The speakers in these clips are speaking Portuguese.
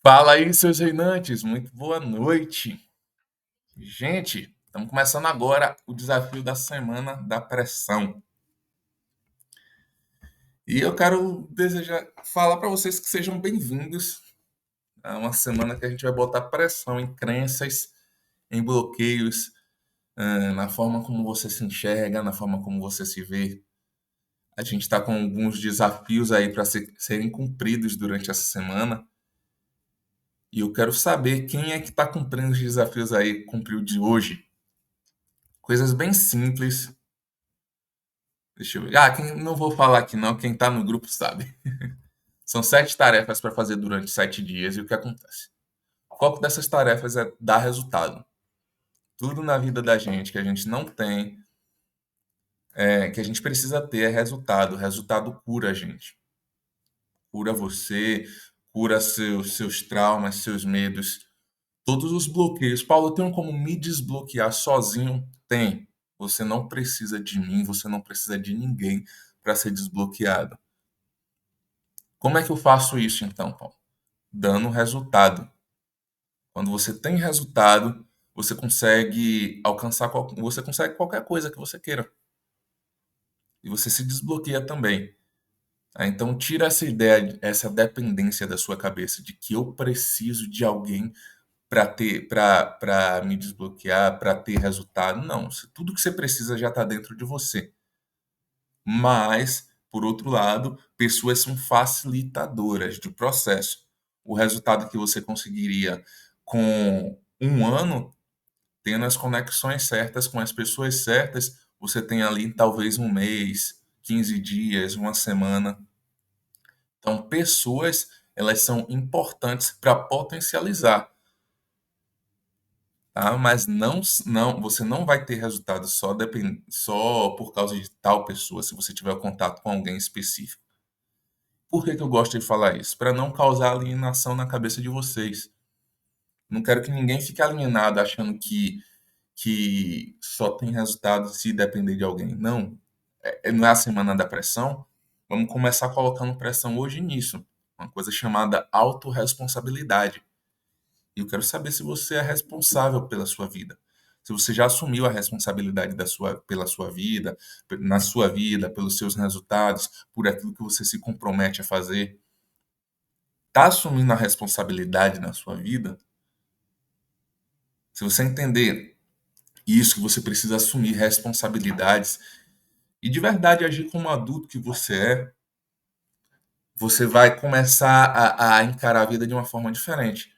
Fala aí, seus reinantes, muito boa noite. Gente, estamos começando agora o desafio da semana da pressão. E eu quero desejar falar para vocês que sejam bem-vindos a uma semana que a gente vai botar pressão em crenças, em bloqueios, na forma como você se enxerga, na forma como você se vê. A gente está com alguns desafios aí para serem cumpridos durante essa semana. E eu quero saber quem é que está cumprindo os desafios aí, cumpriu de hoje. Coisas bem simples. Deixa eu ver. Quem, não vou falar aqui não, quem tá no grupo sabe. São 7 tarefas para fazer durante 7 dias e o que acontece? O foco dessas tarefas é dar resultado. Tudo na vida da gente que a gente não tem, que a gente precisa ter é resultado. O resultado cura a gente. Cura você, cura seus traumas, seus medos, todos os bloqueios. Paulo, eu tenho como me desbloquear sozinho? Tem. Você não precisa de mim, você não precisa de ninguém para ser desbloqueado. Como é que eu faço isso então, Paulo? Dando resultado. Quando você tem resultado, você consegue alcançar, você consegue qualquer coisa que você queira. E você se desbloqueia também. Então tira essa ideia, essa dependência da sua cabeça de que eu preciso de alguém para me desbloquear, para ter resultado. Não, tudo que você precisa já está dentro de você. Mas, por outro lado, pessoas são facilitadoras do processo. O resultado que você conseguiria com um ano, tendo as conexões certas com as pessoas certas, você tem ali talvez um mês, 15 dias, uma semana. Então, pessoas, elas são importantes para potencializar, tá? Mas não, você não vai ter resultado só por causa de tal pessoa, se você tiver contato com alguém específico. Por que que eu gosto de falar isso? Para não causar alienação na cabeça de vocês. Não quero que ninguém fique alienado achando que só tem resultado se depender de alguém. Não. Não é a semana da pressão? Vamos começar colocando pressão hoje nisso. Uma coisa chamada autorresponsabilidade. E eu quero saber se você é responsável pela sua vida. Se você já assumiu a responsabilidade pela sua vida, na sua vida, pelos seus resultados, por aquilo que você se compromete a fazer. Está assumindo a responsabilidade na sua vida, se você entender isso, que você precisa assumir responsabilidades e de verdade agir como adulto que você é, você vai começar a encarar a vida de uma forma diferente.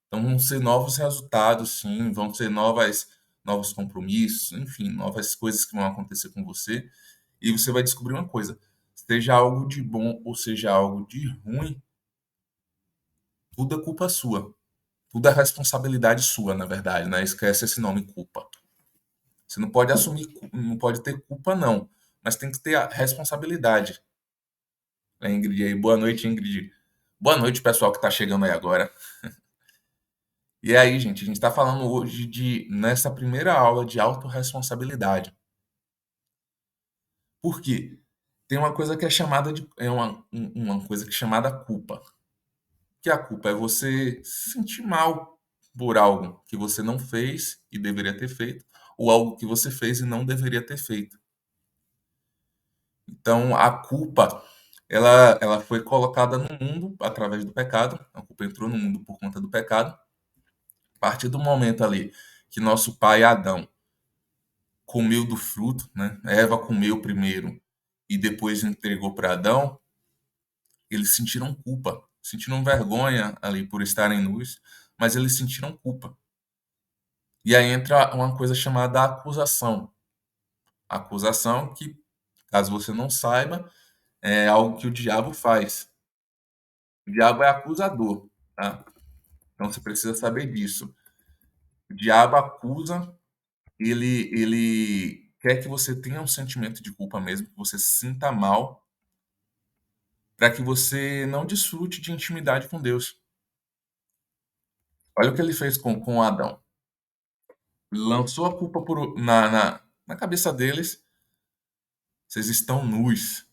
Então vão ser novos resultados, sim, vão ser novos compromissos, enfim, novas coisas que vão acontecer com você. E você vai descobrir uma coisa: seja algo de bom ou seja algo de ruim, tudo é culpa sua. Tudo é responsabilidade sua, na verdade, né? Esquece esse nome culpa. Você não pode assumir, não pode ter culpa, não. Mas tem que ter a responsabilidade. A Ingrid aí, boa noite, Ingrid. Boa noite, pessoal que está chegando aí agora. E aí, gente, a gente está falando hoje nessa primeira aula de autorresponsabilidade. Por quê? Tem uma coisa que é chamada de, uma coisa que é chamada culpa. Que a culpa é você se sentir mal por algo que você não fez e deveria ter feito, ou algo que você fez e não deveria ter feito. Então, a culpa, ela foi colocada no mundo através do pecado. A culpa entrou no mundo por conta do pecado. A partir do momento ali que nosso pai Adão comeu do fruto, né? Eva comeu primeiro e depois entregou para Adão, eles sentiram culpa, sentiram vergonha ali por estarem nus, mas eles sentiram culpa. E aí entra uma coisa chamada acusação. Acusação que, caso você não saiba, é algo que o diabo faz. O diabo é acusador, tá? Então você precisa saber disso. O diabo acusa, ele quer que você tenha um sentimento de culpa mesmo, que você se sinta mal, para que você não desfrute de intimidade com Deus. Olha o que ele fez com Adão. Lançou a culpa na cabeça deles. Vocês estão nus.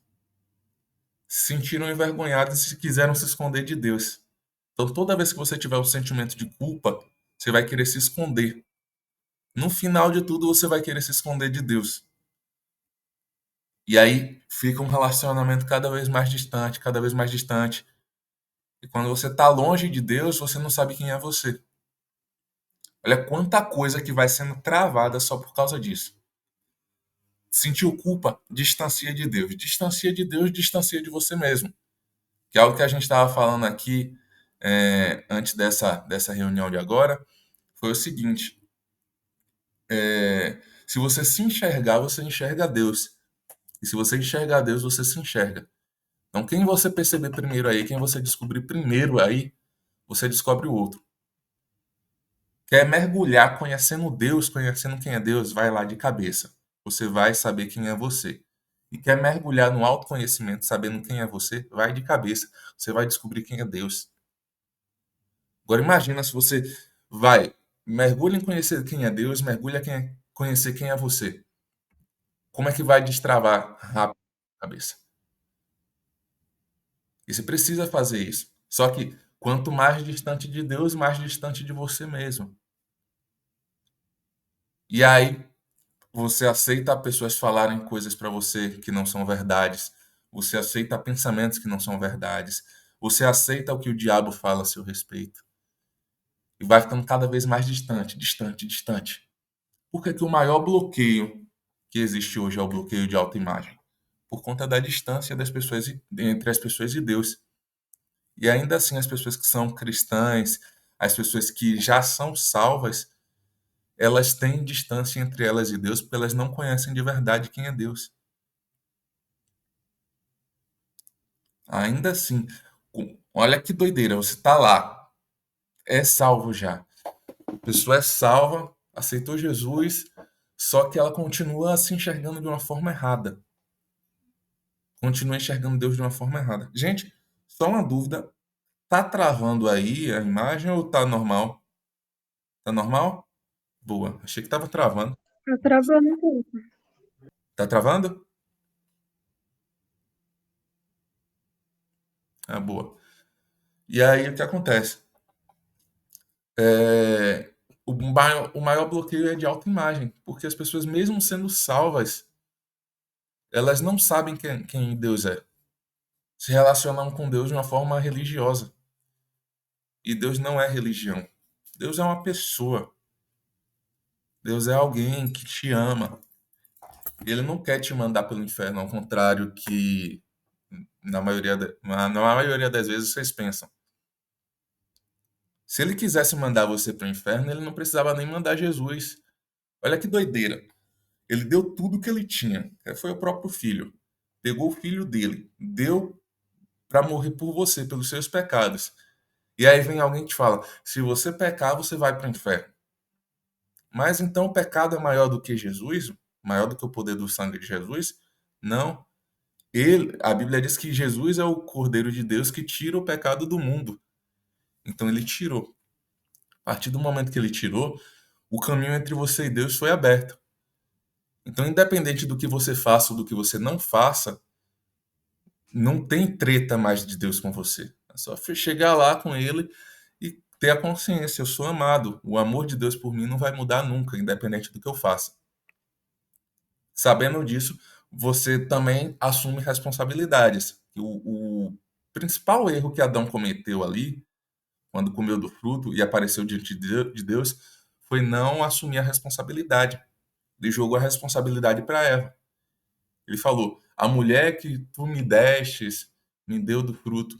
Se sentiram envergonhados e quiseram se esconder de Deus. Então, toda vez que você tiver um sentimento de culpa, você vai querer se esconder. No final de tudo, você vai querer se esconder de Deus. E aí fica um relacionamento cada vez mais distante, cada vez mais distante. E quando você está longe de Deus, você não sabe quem é você. Olha quanta coisa que vai sendo travada só por causa disso. Sentiu culpa? Distancia de Deus. Distancia de Deus, distancia de você mesmo. Que é algo que a gente estava falando aqui antes dessa reunião de agora, foi o seguinte: se você se enxergar, você enxerga Deus. E se você enxergar Deus, você se enxerga. Então, quem você perceber primeiro aí, quem você descobrir primeiro aí, você descobre o outro. Quer mergulhar conhecendo Deus, conhecendo quem é Deus, vai lá de cabeça. Você vai saber quem é você. E quer mergulhar no autoconhecimento, sabendo quem é você, vai de cabeça. Você vai descobrir quem é Deus. Agora imagina se você vai, mergulha em conhecer quem é Deus, mergulha em conhecer quem é você. Como é que vai destravar rápido a cabeça? E você precisa fazer isso. Só que quanto mais distante de Deus, mais distante de você mesmo. E aí você aceita pessoas falarem coisas para você que não são verdades. Você aceita pensamentos que não são verdades. Você aceita o que o diabo fala a seu respeito. E vai ficando cada vez mais distante, distante, distante. Por que que o maior bloqueio que existe hoje é o bloqueio de autoimagem? Por conta da distância das pessoas entre as pessoas e Deus. E ainda assim, as pessoas que são cristãs, as pessoas que já são salvas, elas têm distância entre elas e Deus porque elas não conhecem de verdade quem é Deus. Ainda assim, olha que doideira, você está lá, é salvo já. A pessoa é salva, aceitou Jesus, só que ela continua se enxergando de uma forma errada. Continua enxergando Deus de uma forma errada. Gente, só uma dúvida, tá travando aí a imagem ou tá normal? Tá normal? Boa, achei que tava travando. Tá travando um pouco. Tá travando? Ah, boa. E aí o que acontece? É, o maior bloqueio é de autoimagem, porque as pessoas, mesmo sendo salvas, elas não sabem quem Deus é. Se relacionam com Deus de uma forma religiosa. E Deus não é religião. Deus é uma pessoa. Deus é alguém que te ama. E ele não quer te mandar pelo inferno, ao contrário que na maioria das vezes vocês pensam. Se ele quisesse mandar você para o inferno, ele não precisava nem mandar Jesus. Olha que doideira. Ele deu tudo que ele tinha. Foi o próprio filho. Pegou o filho dele, deu para morrer por você, pelos seus pecados. E aí vem alguém que te fala: se você pecar, você vai para o inferno. Mas então o pecado é maior do que Jesus? Maior do que o poder do sangue de Jesus? Não. A Bíblia diz que Jesus é o Cordeiro de Deus que tira o pecado do mundo. Então ele tirou. A partir do momento que ele tirou, o caminho entre você e Deus foi aberto. Então, independente do que você faça ou do que você não faça, não tem treta mais de Deus com você. É só chegar lá com ele e ter a consciência: eu sou amado. O amor de Deus por mim não vai mudar nunca, independente do que eu faça. Sabendo disso, você também assume responsabilidades. O principal erro que Adão cometeu ali, quando comeu do fruto e apareceu diante de Deus, foi não assumir a responsabilidade. Ele jogou a responsabilidade para Eva. Ele falou: a mulher que tu me destes me deu do fruto.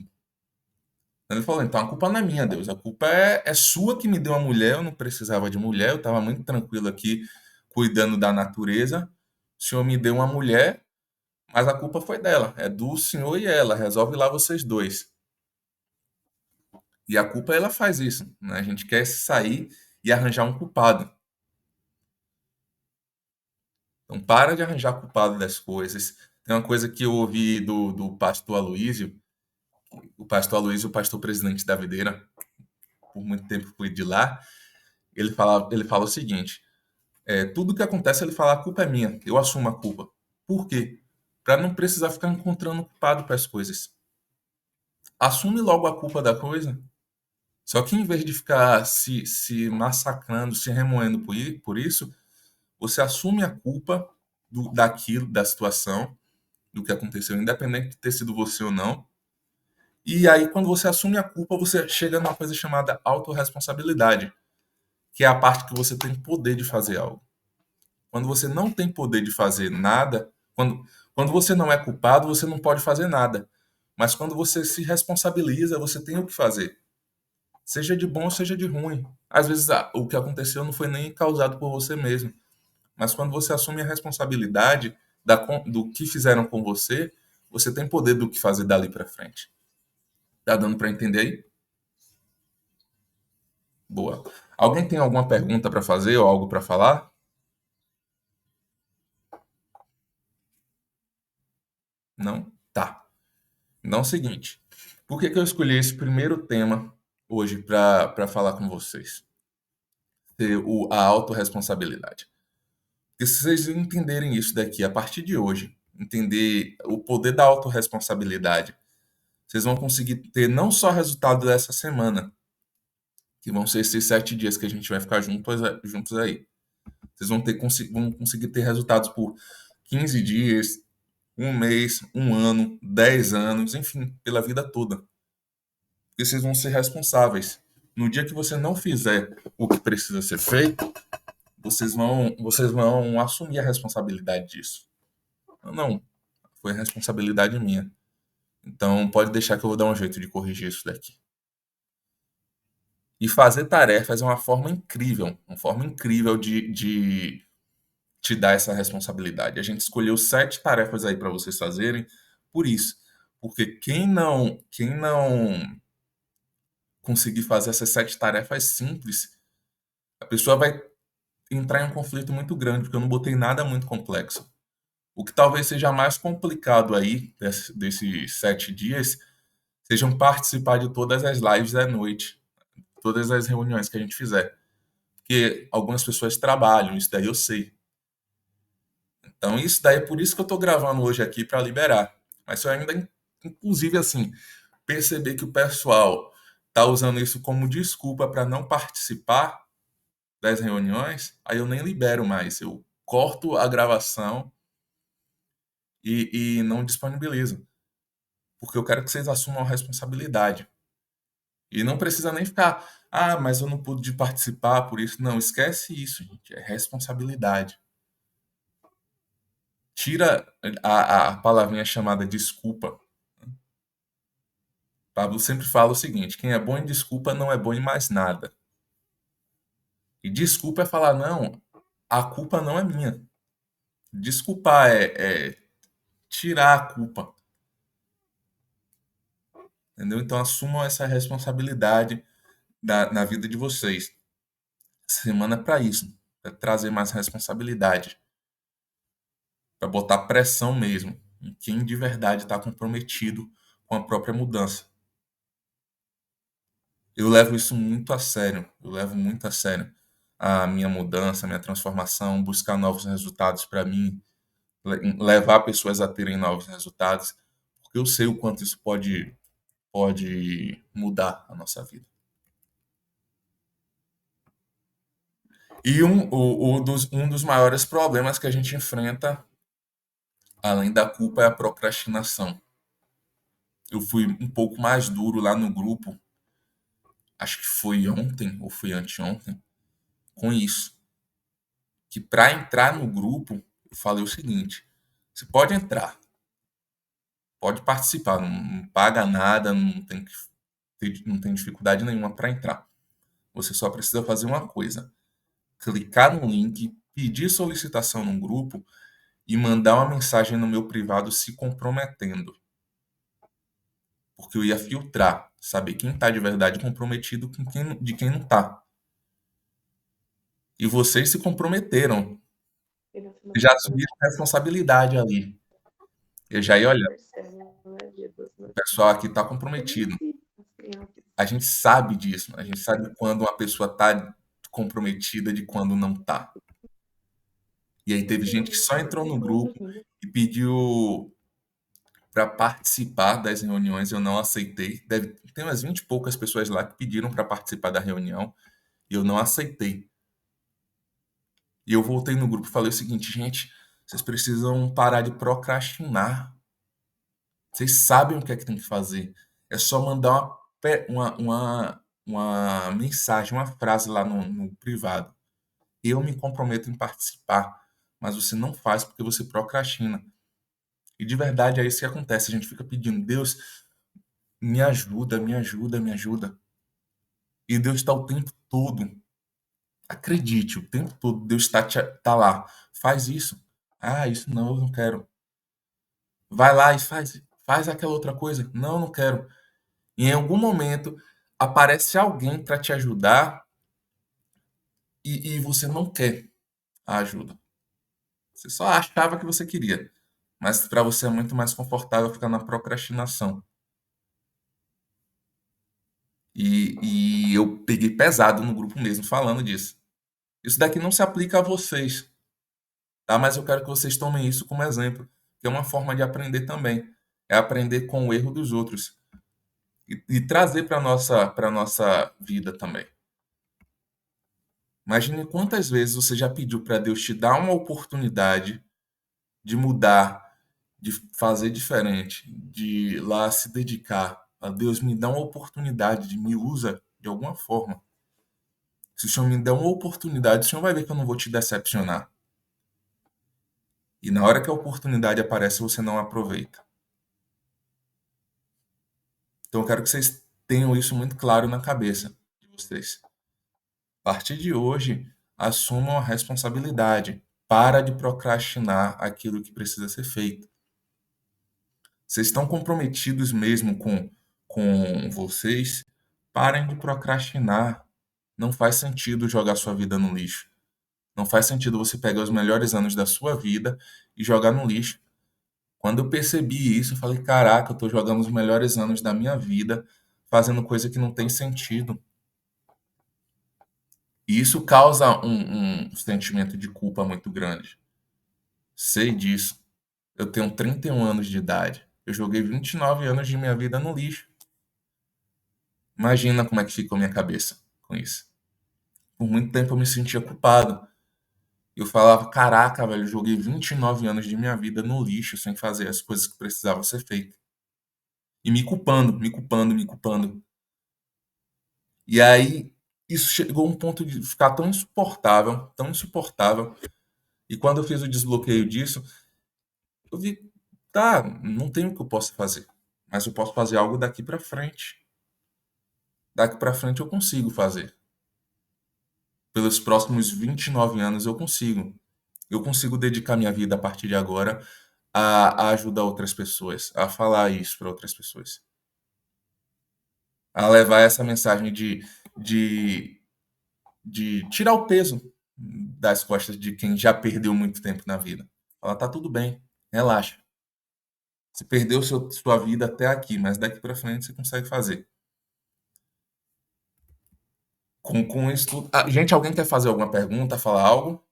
Ele falou: então a culpa não é minha, Deus. A culpa é sua que me deu a mulher. Eu não precisava de mulher. Eu estava muito tranquilo aqui cuidando da natureza. O Senhor me deu uma mulher, mas a culpa foi dela. É do Senhor e ela. Resolve lá vocês dois. E a culpa ela faz isso, né? A gente quer sair e arranjar um culpado. Então para de arranjar culpado das coisas. Tem uma coisa que eu ouvi do pastor Aloísio. O pastor Aloísio, o pastor presidente da Videira, por muito tempo fui de lá. Ele fala o seguinte: tudo que acontece, ele fala, a culpa é minha, eu assumo a culpa. Por quê? Para não precisar ficar encontrando culpado para as coisas. Assume logo a culpa da coisa. Só que em vez de ficar se massacrando, se remoendo por isso, você assume a culpa daquilo, da situação, do que aconteceu, independente de ter sido você ou não. E aí, quando você assume a culpa, você chega numa coisa chamada autorresponsabilidade, que é a parte que você tem poder de fazer algo. Quando você não tem poder de fazer nada, quando você não é culpado, você não pode fazer nada. Mas quando você se responsabiliza, você tem o que fazer. Seja de bom, seja de ruim. Às vezes o que aconteceu não foi nem causado por você mesmo. Mas quando você assume a responsabilidade do que fizeram com você, você tem poder do que fazer dali para frente. Tá dando para entender aí? Boa. Alguém tem alguma pergunta para fazer ou algo para falar? Não? Tá. Então é o seguinte. Por que eu escolhi esse primeiro tema hoje para falar com vocês? A autorresponsabilidade. Porque se vocês entenderem isso daqui a partir de hoje, entender o poder da autorresponsabilidade, vocês vão conseguir ter não só resultado dessa semana, que vão ser esses 7 dias que a gente vai ficar juntos aí. Vocês vão conseguir ter resultados por 15 dias, um mês, um ano, 10 anos, enfim, pela vida toda. Porque vocês vão ser responsáveis. No dia que você não fizer o que precisa ser feito, vocês vão assumir a responsabilidade disso. Não, foi responsabilidade minha. Então pode deixar que eu vou dar um jeito de corrigir isso daqui. E fazer tarefas é uma forma incrível de te dar essa responsabilidade. A gente escolheu 7 tarefas aí para vocês fazerem por isso. Porque quem não conseguir fazer essas 7 tarefas simples, a pessoa vai entrar em um conflito muito grande, porque eu não botei nada muito complexo. O que talvez seja mais complicado aí desses 7 dias sejam participar de todas as lives à noite, todas as reuniões que a gente fizer. Porque algumas pessoas trabalham, isso daí eu sei. Então, isso daí é por isso que eu estou gravando hoje aqui para liberar. Mas se eu ainda, inclusive, assim, perceber que o pessoal está usando isso como desculpa para não participar das reuniões, aí eu nem libero mais. Eu corto a gravação e não disponibilizo. Porque eu quero que vocês assumam a responsabilidade. E não precisa nem ficar, mas eu não pude participar por isso. Não, esquece isso, gente. É responsabilidade. Tira a palavrinha chamada desculpa. Pablo sempre fala o seguinte: quem é bom em desculpa não é bom em mais nada. E desculpa é falar, não, a culpa não é minha. Desculpar é tirar a culpa. Entendeu? Então assumam essa responsabilidade na vida de vocês. Semana é para isso, para trazer mais responsabilidade, para botar pressão mesmo em quem de verdade está comprometido com a própria mudança. Eu levo isso muito a sério, eu levo muito a sério a minha mudança, a minha transformação, buscar novos resultados para mim, levar pessoas a terem novos resultados, porque eu sei o quanto isso pode mudar a nossa vida. E um dos maiores problemas que a gente enfrenta, além da culpa, é a procrastinação. Eu fui um pouco mais duro lá no grupo, acho que foi ontem ou foi anteontem, com isso. Que para entrar no grupo, eu falei o seguinte: você pode entrar, pode participar, não paga nada, não tem dificuldade nenhuma para entrar. Você só precisa fazer uma coisa: clicar no link, pedir solicitação no grupo e mandar uma mensagem no meu privado se comprometendo. Porque eu ia filtrar, saber quem está de verdade comprometido com de quem não está. E vocês se comprometeram, já assumiram a responsabilidade ali. Eu já ia olhar, o pessoal aqui está comprometido. A gente sabe disso, a gente sabe quando uma pessoa está comprometida de quando não está. E aí teve gente que só entrou no grupo e pediu para participar das reuniões, eu não aceitei. Tem umas 20 e poucas pessoas lá que pediram para participar da reunião e eu não aceitei. E eu voltei no grupo e falei o seguinte, gente, vocês precisam parar de procrastinar. Vocês sabem o que é que tem que fazer. É só mandar uma mensagem, uma frase lá no privado. Eu me comprometo em participar, mas você não faz porque você procrastina. E de verdade é isso que acontece. A gente fica pedindo, Deus, me ajuda, me ajuda, me ajuda. E Deus está o tempo todo. Acredite, o tempo todo Deus tá lá. Faz isso. Ah, isso não, eu não quero. Vai lá e faz aquela outra coisa. Não, eu não quero. E em algum momento aparece alguém para te ajudar e você não quer a ajuda. Você só achava que você queria, mas para você é muito mais confortável ficar na procrastinação. E eu peguei pesado no grupo mesmo falando disso. Isso daqui não se aplica a vocês, tá? Mas eu quero que vocês tomem isso como exemplo, que é uma forma de aprender também. É aprender com o erro dos outros e trazer para nossa vida também. Imagine quantas vezes você já pediu para Deus te dar uma oportunidade de mudar, de fazer diferente, de lá se dedicar. A Deus me dá uma oportunidade, de me usa de alguma forma. Se o Senhor me der uma oportunidade, o Senhor vai ver que eu não vou te decepcionar. E na hora que a oportunidade aparece, você não aproveita. Então eu quero que vocês tenham isso muito claro na cabeça de vocês. A partir de hoje, assumam a responsabilidade. Para de procrastinar aquilo que precisa ser feito. Vocês estão comprometidos mesmo com vocês? Parem de procrastinar. Não faz sentido jogar sua vida no lixo. Não faz sentido você pegar os melhores anos da sua vida e jogar no lixo. Quando eu percebi isso, eu falei: caraca, eu estou jogando os melhores anos da minha vida fazendo coisa que não tem sentido. E isso causa um sentimento de culpa muito grande. Sei disso. Eu tenho 31 anos de idade. Eu joguei 29 anos de minha vida no lixo. Imagina como é que ficou minha cabeça com isso. Por muito tempo eu me sentia culpado. Eu falava, caraca, velho, eu joguei 29 anos de minha vida no lixo sem fazer as coisas que precisavam ser feitas. E me culpando, me culpando, me culpando. E aí isso chegou a um ponto de ficar tão insuportável, tão insuportável. E quando eu fiz o desbloqueio disso, eu vi, tá, não tem o que eu possa fazer, mas eu posso fazer algo daqui pra frente. Daqui pra frente eu consigo fazer. Pelos próximos 29 anos eu consigo. Eu consigo dedicar minha vida a partir de agora a ajudar outras pessoas, a falar isso para outras pessoas, a levar essa mensagem de, de tirar o peso das costas de quem já perdeu muito tempo na vida. Falar, tá tudo bem, relaxa. Você perdeu sua vida até aqui, mas daqui para frente você consegue fazer. Com isso tudo. Ah, gente, alguém quer fazer alguma pergunta, falar algo?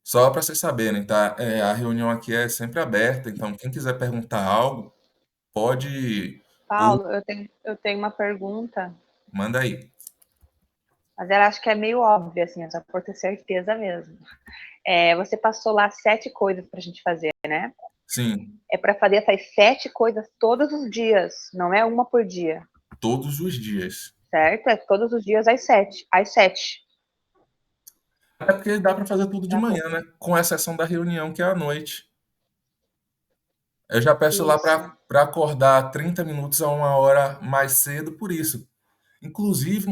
Só para vocês saberem, tá? A reunião aqui é sempre aberta, então quem quiser perguntar algo, pode. Ou Paulo, eu tenho uma pergunta, manda aí. mas ela acho que é meio óbvia, assim, é só por ter certeza mesmo. É, você passou lá 7 coisas pra gente fazer, né? Sim, É para fazer essas 7 coisas todos os dias, não é uma por dia, todos os dias. certo? É todos os dias às 7, às 7. Até porque dá para fazer tudo de Tá bom. manhã, né? Com exceção da reunião, que é à noite. Eu já peço lá Isso. para acordar 30 minutos a uma hora mais cedo por isso. Inclusive,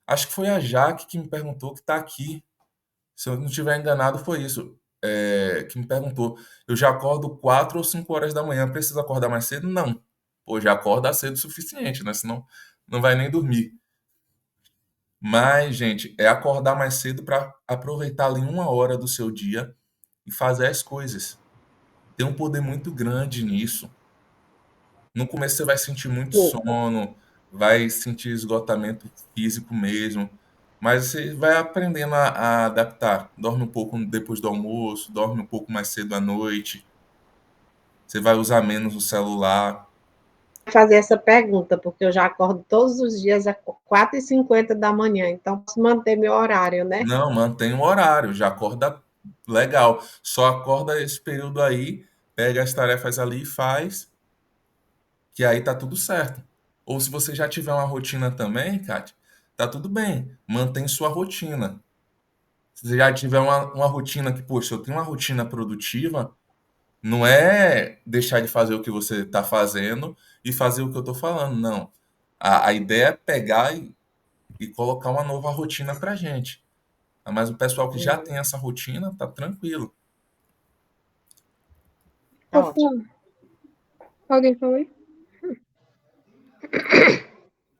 acho que foi a Jaque que me perguntou que está aqui. Se eu não estiver enganado, foi isso. Que me perguntou. Eu já acordo 4 ou 5 horas da manhã. Preciso acordar mais cedo? Não. Pô, já acorda cedo o suficiente, né? Senão não vai nem dormir. Mas, gente, é acordar mais cedo para aproveitar ali uma hora do seu dia e fazer as coisas. Tem um poder muito grande nisso. No começo você vai sentir muito sono, vai sentir esgotamento físico mesmo, mas você vai aprendendo a adaptar. Dorme um pouco depois do almoço, dorme um pouco mais cedo à noite. você vai usar menos o celular. Fazer essa pergunta, porque eu já acordo todos os dias às 4h50 da manhã, então posso manter meu horário, né? Não, mantém o horário, já acorda legal. Só acorda esse período aí, pega as tarefas ali e faz, que aí tá tudo certo. Ou se você já tiver uma rotina também, Kátia, tá tudo bem, mantém sua rotina. Se você já tiver uma rotina que, poxa, eu tenho uma rotina produtiva, não é deixar de fazer o que você está fazendo e fazer o que eu estou falando, não. A ideia é pegar e colocar uma nova rotina para gente. Mas o pessoal que já tem essa rotina tá tranquilo. Tá ótimo. Alguém falou aí?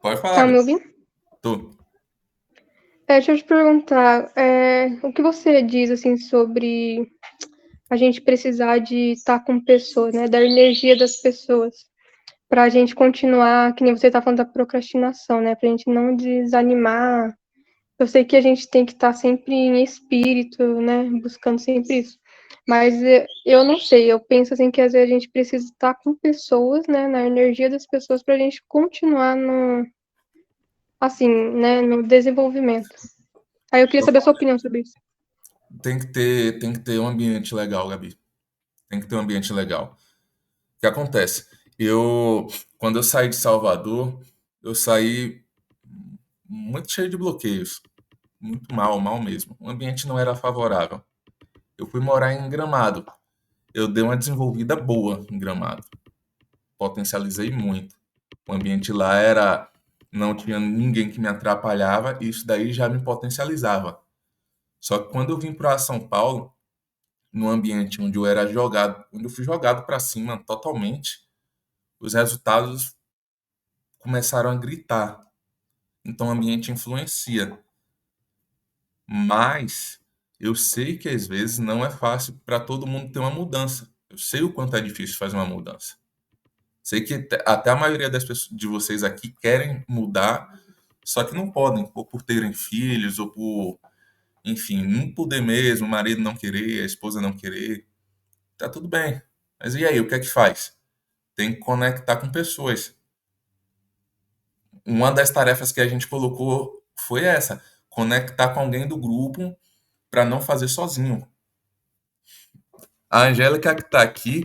Pode falar, Tá me Gabi. ouvindo? Tô. Deixa eu te perguntar, o que você diz, assim, sobre a gente precisar de estar com pessoas, né, da energia das pessoas, para a gente continuar, que nem você tá falando da procrastinação, né, para a gente não desanimar. Eu sei que a gente tem que estar sempre em espírito, né, buscando sempre isso. Mas eu não sei, eu penso assim que às vezes a gente precisa estar com pessoas, né, na energia das pessoas para a gente continuar no, assim, né, no desenvolvimento. Aí eu queria saber a sua opinião sobre isso. Tem que ter um ambiente legal, Gabi. Tem que ter um ambiente legal. O que acontece? Quando eu saí de Salvador, eu saí muito cheio de bloqueios. Muito mal, mal mesmo. O ambiente não era favorável. Eu fui morar em Gramado. Eu dei uma desenvolvida boa em Gramado. Potencializei muito. O ambiente lá era. Não tinha ninguém que me atrapalhava, e isso daí já me potencializava. Só que quando eu vim para São Paulo, no ambiente onde eu era jogado, onde eu fui jogado para cima totalmente, os resultados começaram a gritar. Então o ambiente influencia. Mas eu sei que às vezes não é fácil para todo mundo ter uma mudança. Eu sei o quanto é difícil fazer uma mudança. Sei que até a maioria das pessoas de vocês aqui querem mudar, só que não podem, ou por terem filhos, ou por, enfim, não poder mesmo, o marido não querer, a esposa não querer. Tá tudo bem. Mas e aí, o que é que faz? Tem que conectar com pessoas. Uma das tarefas que a gente colocou foi essa: conectar com alguém do grupo para não fazer sozinho. A Angélica que está aqui,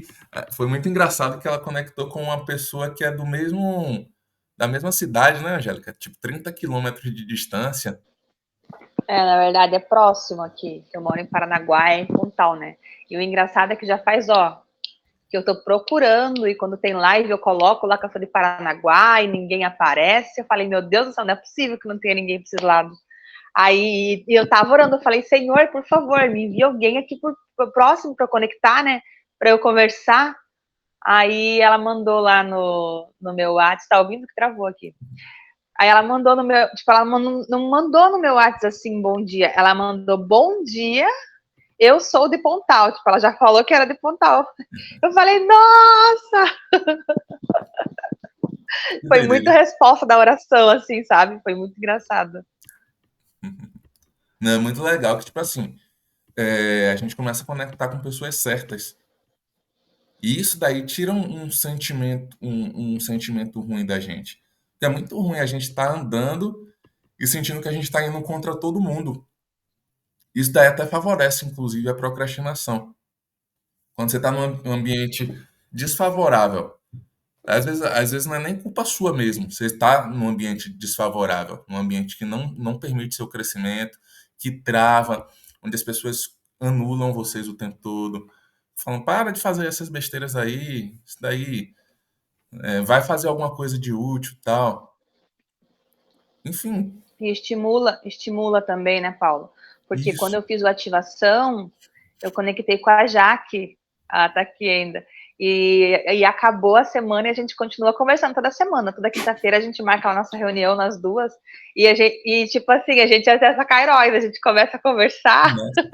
foi muito engraçado que ela conectou com uma pessoa que é da mesma cidade, né, Angélica? Tipo, 30 quilômetros de distância. Na verdade é próximo aqui, que eu moro em Paranaguá, em Pontal, né? E o engraçado é que já faz, que eu tô procurando e quando tem live eu coloco lá que eu sou de Paranaguá e ninguém aparece. Eu falei, meu Deus do céu, não é possível que não tenha ninguém para esses lados. Aí eu tava orando, eu falei, Senhor, por favor, me envia alguém aqui por próximo para eu conectar, né? Para eu conversar. Aí ela mandou lá no meu WhatsApp, tá ouvindo que travou aqui? Aí ela mandou no meu, tipo, ela não mandou no meu WhatsApp assim, bom dia. Ela mandou bom dia, eu sou de Pontal. Tipo, ela já falou que era de Pontal. Eu falei, nossa! Foi muita resposta da oração, assim, sabe? Foi muito engraçado. Não, é muito legal que, tipo assim, a gente começa a conectar com pessoas certas. E isso daí tira um sentimento ruim da gente. Porque é muito ruim a gente estar andando e sentindo que a gente está indo contra todo mundo. Isso daí até favorece, inclusive, a procrastinação. Quando você está num ambiente desfavorável, às vezes não é nem culpa sua mesmo. Você está num ambiente desfavorável, num ambiente que não permite seu crescimento, que trava, onde as pessoas anulam vocês o tempo todo. Falam, para de fazer essas besteiras aí, isso daí vai fazer alguma coisa de útil, tal. Enfim, E estimula também, né, Paulo? Porque quando isso. eu fiz o ativação, eu conectei com a Jaque, ela tá aqui ainda. E acabou a semana e a gente continua conversando toda semana. Toda quinta-feira a gente marca a nossa reunião nas duas. Tipo assim, a gente acessa Cairóis, a gente começa a conversar. Nossa,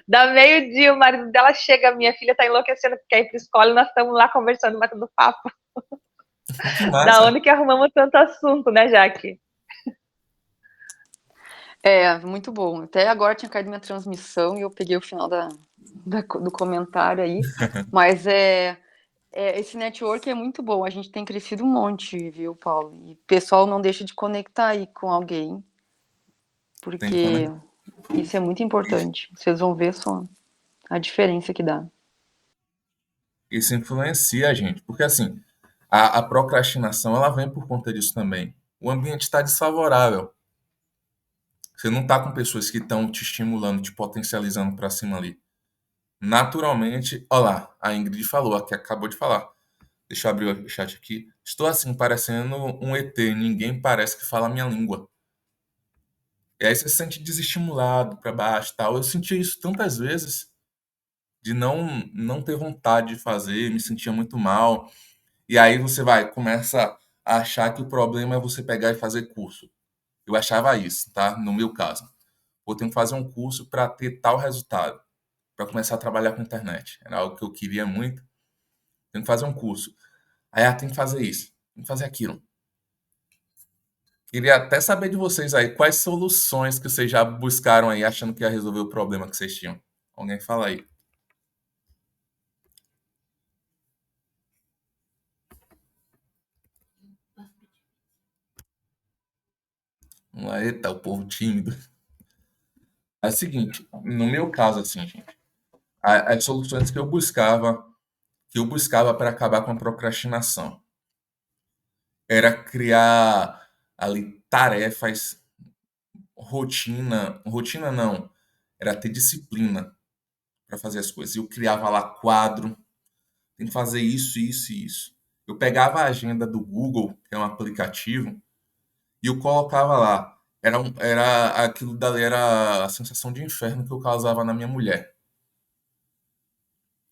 Dá meio-dia, o marido dela chega, minha filha tá enlouquecendo porque quer ir pra escola e nós estamos lá conversando, batendo papo. que Da massa. onde que arrumamos tanto assunto, né, Jaque? Muito bom. Até agora tinha caído minha transmissão e eu peguei o final do comentário aí. Mas Esse network é muito bom. A gente tem crescido um monte, viu, Paulo? E o pessoal não deixa de conectar aí com alguém, Tem que porque isso é muito importante. Vocês vão ver só a diferença que dá. isso influencia a gente, porque assim, a procrastinação ela vem por conta disso também. O ambiente está desfavorável. Você não está com pessoas que estão te estimulando, te potencializando para cima ali. Naturalmente, olha lá, a Ingrid falou, a que acabou de falar. Deixa eu abrir o chat aqui. Estou assim, parecendo um ET, ninguém parece que fala a minha língua. E aí você se sente desestimulado para baixo, e tal. Eu senti isso tantas vezes de não ter vontade de fazer, me sentia muito mal. E aí você começa a achar que o problema é você pegar e fazer curso. Eu achava isso, tá? No meu caso. Eu tenho que fazer um curso para ter tal resultado, para começar a trabalhar com internet. Era algo que eu queria muito. Tenho que fazer um curso. Aí, tem que fazer isso, tem que fazer aquilo. Queria até saber de vocês aí, quais soluções que vocês já buscaram aí, achando que ia resolver o problema que vocês tinham. Alguém fala aí. Vamos lá, eita, o povo tímido. É o seguinte, no meu caso, assim, gente, as soluções que eu buscava para acabar com a procrastinação, era criar ali tarefas, rotina não, era ter disciplina para fazer as coisas. Eu criava lá quadro, tem que fazer isso, isso e isso. Eu pegava a agenda do Google, que é um aplicativo, e eu colocava lá. Era aquilo dali, era a sensação de inferno que eu causava na minha mulher.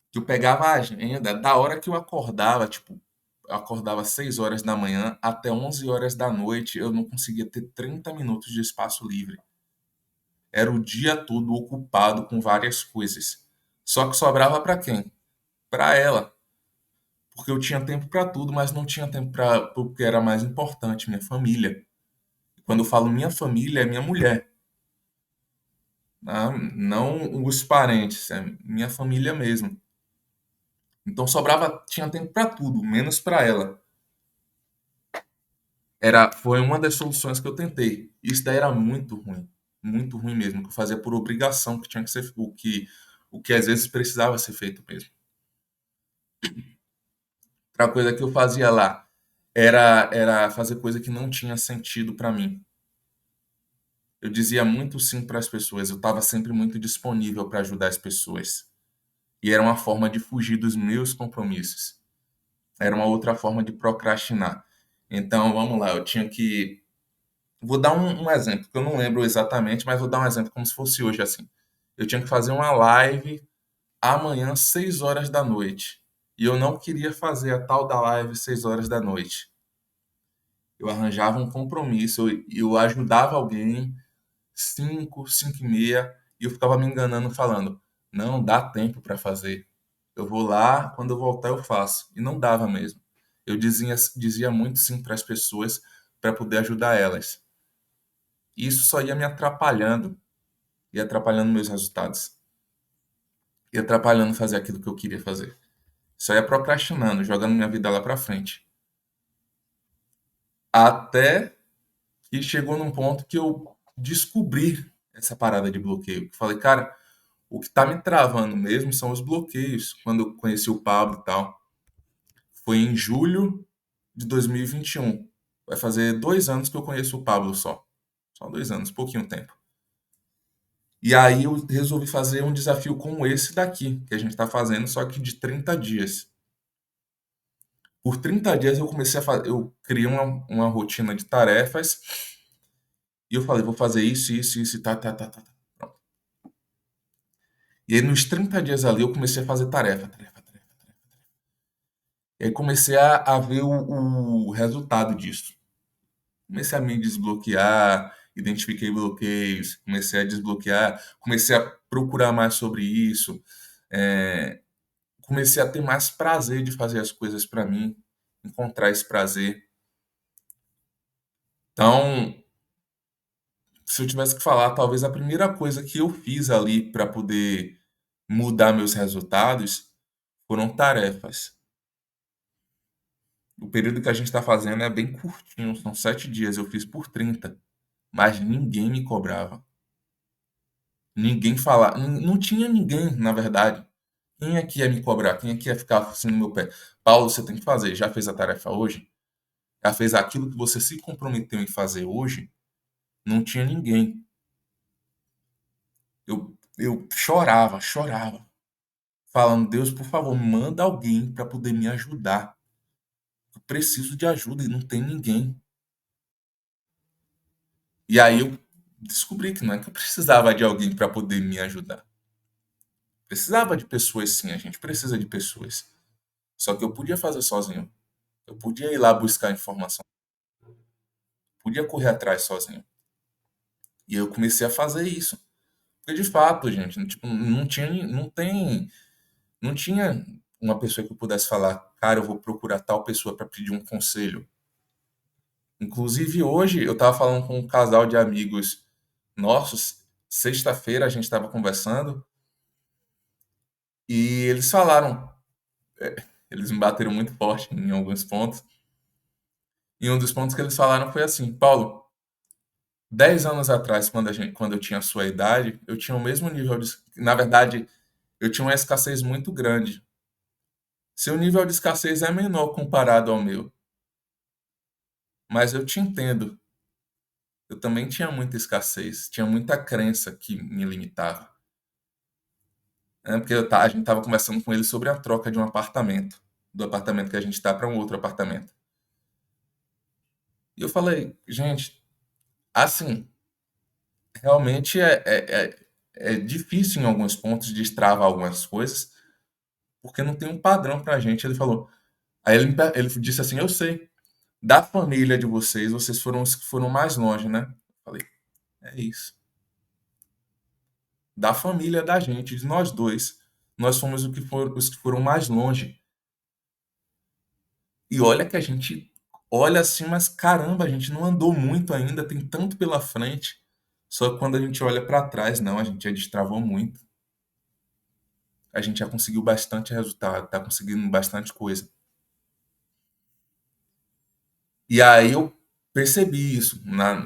Que eu pegava a agenda da hora que eu acordava, tipo, eu acordava às 6 horas da manhã até 11 horas da noite, eu não conseguia ter 30 minutos de espaço livre. Era o dia todo ocupado com várias coisas. Só que sobrava para quem? Para ela. Porque eu tinha tempo para tudo, mas não tinha tempo para o que era mais importante, minha família. Quando eu falo minha família, é minha mulher, tá? Não os parentes, é minha família mesmo. Então sobrava, tinha tempo para tudo, menos para ela. Foi uma das soluções que eu tentei. Isso daí era muito ruim mesmo, que eu fazia por obrigação, que tinha que ser o que às vezes precisava ser feito mesmo. Outra coisa que eu fazia lá era fazer coisa que não tinha sentido para mim. Eu dizia muito sim para as pessoas, eu estava sempre muito disponível para ajudar as pessoas. E era uma forma de fugir dos meus compromissos. Era uma outra forma de procrastinar. Então, vamos lá, eu tinha que. Vou dar um exemplo, que eu não lembro exatamente, mas vou dar um exemplo como se fosse hoje assim. Eu tinha que fazer uma live amanhã, 6 horas da noite. E eu não queria fazer a tal da live 6 horas da noite. Eu arranjava um compromisso, eu ajudava alguém, 5, 5 e meia, e eu ficava me enganando falando, não, dá tempo para fazer. Eu vou lá, quando eu voltar eu faço. E não dava mesmo. Eu dizia muito sim para as pessoas para poder ajudar elas. E isso só ia atrapalhando meus resultados, ia atrapalhando fazer aquilo que eu queria fazer. Só ia procrastinando, jogando minha vida lá para frente. Até que chegou num ponto que eu descobri essa parada de bloqueio. Falei, cara, o que tá me travando mesmo são os bloqueios. Quando eu conheci o Pablo e tal, foi em julho de 2021. Vai fazer 2 anos que eu conheço o Pablo só. Só 2 anos, pouquinho tempo. E aí eu resolvi fazer um desafio como esse daqui, que a gente está fazendo, só que de 30 dias. Por 30 dias eu comecei a fazer, eu criei uma rotina de tarefas e eu falei, vou fazer isso, isso, isso, tá. Pronto. E aí nos 30 dias ali eu comecei a fazer tarefa. E aí comecei a ver o resultado disso. Comecei a me desbloquear, identifiquei bloqueios, comecei a desbloquear, comecei a procurar mais sobre isso, comecei a ter mais prazer de fazer as coisas para mim, encontrar esse prazer. Então, se eu tivesse que falar, talvez a primeira coisa que eu fiz ali para poder mudar meus resultados foram tarefas. O período que a gente está fazendo é bem curtinho, são 7 dias, eu fiz por 30, mas ninguém me cobrava. Ninguém falava, não tinha ninguém, na verdade. Quem é que ia me cobrar? Quem é que ia ficar assim no meu pé? Paulo, você tem que fazer. Já fez a tarefa hoje? Já fez aquilo que você se comprometeu em fazer hoje? Não tinha ninguém. Eu chorava, chorava, falando: Deus, por favor, manda alguém para poder me ajudar. Eu preciso de ajuda e não tem ninguém. E aí eu descobri que não é que eu precisava de alguém para poder me ajudar. Precisava de pessoas, sim, a gente precisa de pessoas. Só que eu podia fazer sozinho. Eu podia ir lá buscar informação, podia correr atrás sozinho. E eu comecei a fazer isso. Porque de fato, gente, tipo, não tinha uma pessoa que eu pudesse falar, cara, eu vou procurar tal pessoa para pedir um conselho. Inclusive hoje eu estava falando com um casal de amigos nossos, sexta-feira a gente estava conversando e eles falaram, eles me bateram muito forte em alguns pontos. E um dos pontos que eles falaram foi assim: Paulo, 10 anos atrás, quando eu tinha a sua idade, eu tinha o mesmo nível de. Na verdade, eu tinha uma escassez muito grande. Seu nível de escassez é menor comparado ao meu, mas eu te entendo. Eu também tinha muita escassez, tinha muita crença que me limitava. Porque a gente estava conversando com ele sobre a troca de um apartamento, do apartamento que a gente está para um outro apartamento. E eu falei, gente, assim, realmente é difícil em alguns pontos destravar algumas coisas, porque não tem um padrão pra gente. Ele falou. Aí ele disse assim: Eu sei, da família de vocês, vocês foram os que foram mais longe, né? Eu falei: É isso. Da família da gente, de nós dois, nós fomos os que foram mais longe. E olha que a gente olha assim, mas caramba, a gente não andou muito ainda, tem tanto pela frente. Só que quando a gente olha pra trás, não, a gente já destravou muito. A gente já conseguiu bastante resultado, tá conseguindo bastante coisa. E aí eu percebi isso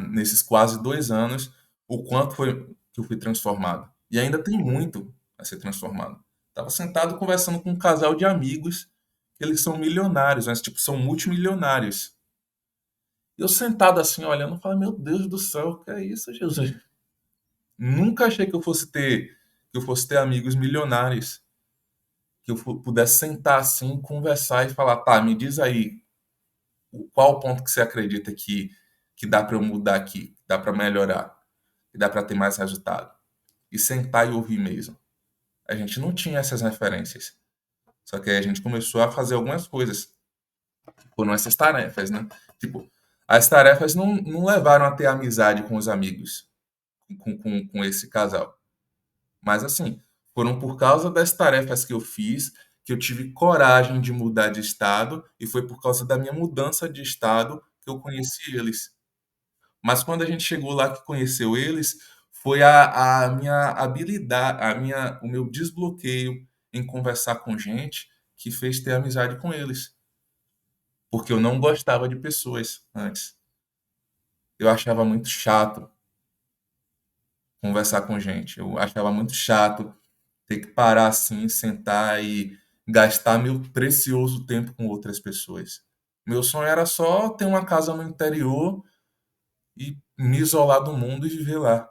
nesses quase 2 anos, o quanto foi que eu fui transformado. E ainda tem muito a ser transformado. Estava sentado conversando com um casal de amigos, que eles são milionários, mas tipo, são multimilionários. E eu sentado assim, olhando, falei, meu Deus do céu, o que é isso, Jesus? Nunca achei que eu fosse ter amigos milionários, que eu pudesse sentar assim, conversar e falar, tá, me diz aí, qual o ponto que você acredita que dá para eu mudar aqui, que dá para melhorar, que dá para ter mais resultado? E sentar e ouvir mesmo. A gente não tinha essas referências. Só que aí a gente começou a fazer algumas coisas. Foram essas tarefas, né? Tipo, as tarefas não levaram a ter amizade com os amigos, com esse casal. Mas assim, foram por causa das tarefas que eu fiz que eu tive coragem de mudar de estado e foi por causa da minha mudança de estado que eu conheci eles. Mas quando a gente chegou lá que conheceu eles, foi a minha habilidade, o meu desbloqueio em conversar com gente que fez ter amizade com eles. Porque eu não gostava de pessoas antes. Eu achava muito chato conversar com gente. Eu achava muito chato ter que parar assim, sentar e gastar meu precioso tempo com outras pessoas. Meu sonho era só ter uma casa no interior e me isolar do mundo e viver lá,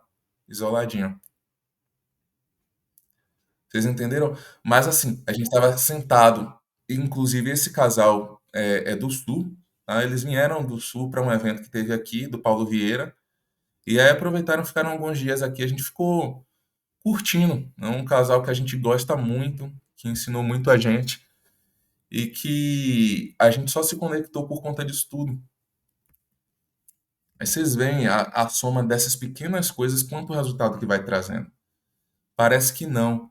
isoladinho. Vocês entenderam? Mas assim, a gente estava sentado, inclusive esse casal é do Sul, tá? Eles vieram do Sul para um evento que teve aqui, do Paulo Vieira, e aí aproveitaram, ficaram alguns dias aqui, a gente ficou curtindo. É um casal que a gente gosta muito, que ensinou muito a gente, e que a gente só se conectou por conta disso tudo. Aí vocês veem a soma dessas pequenas coisas, quanto resultado que vai trazendo. Parece que não,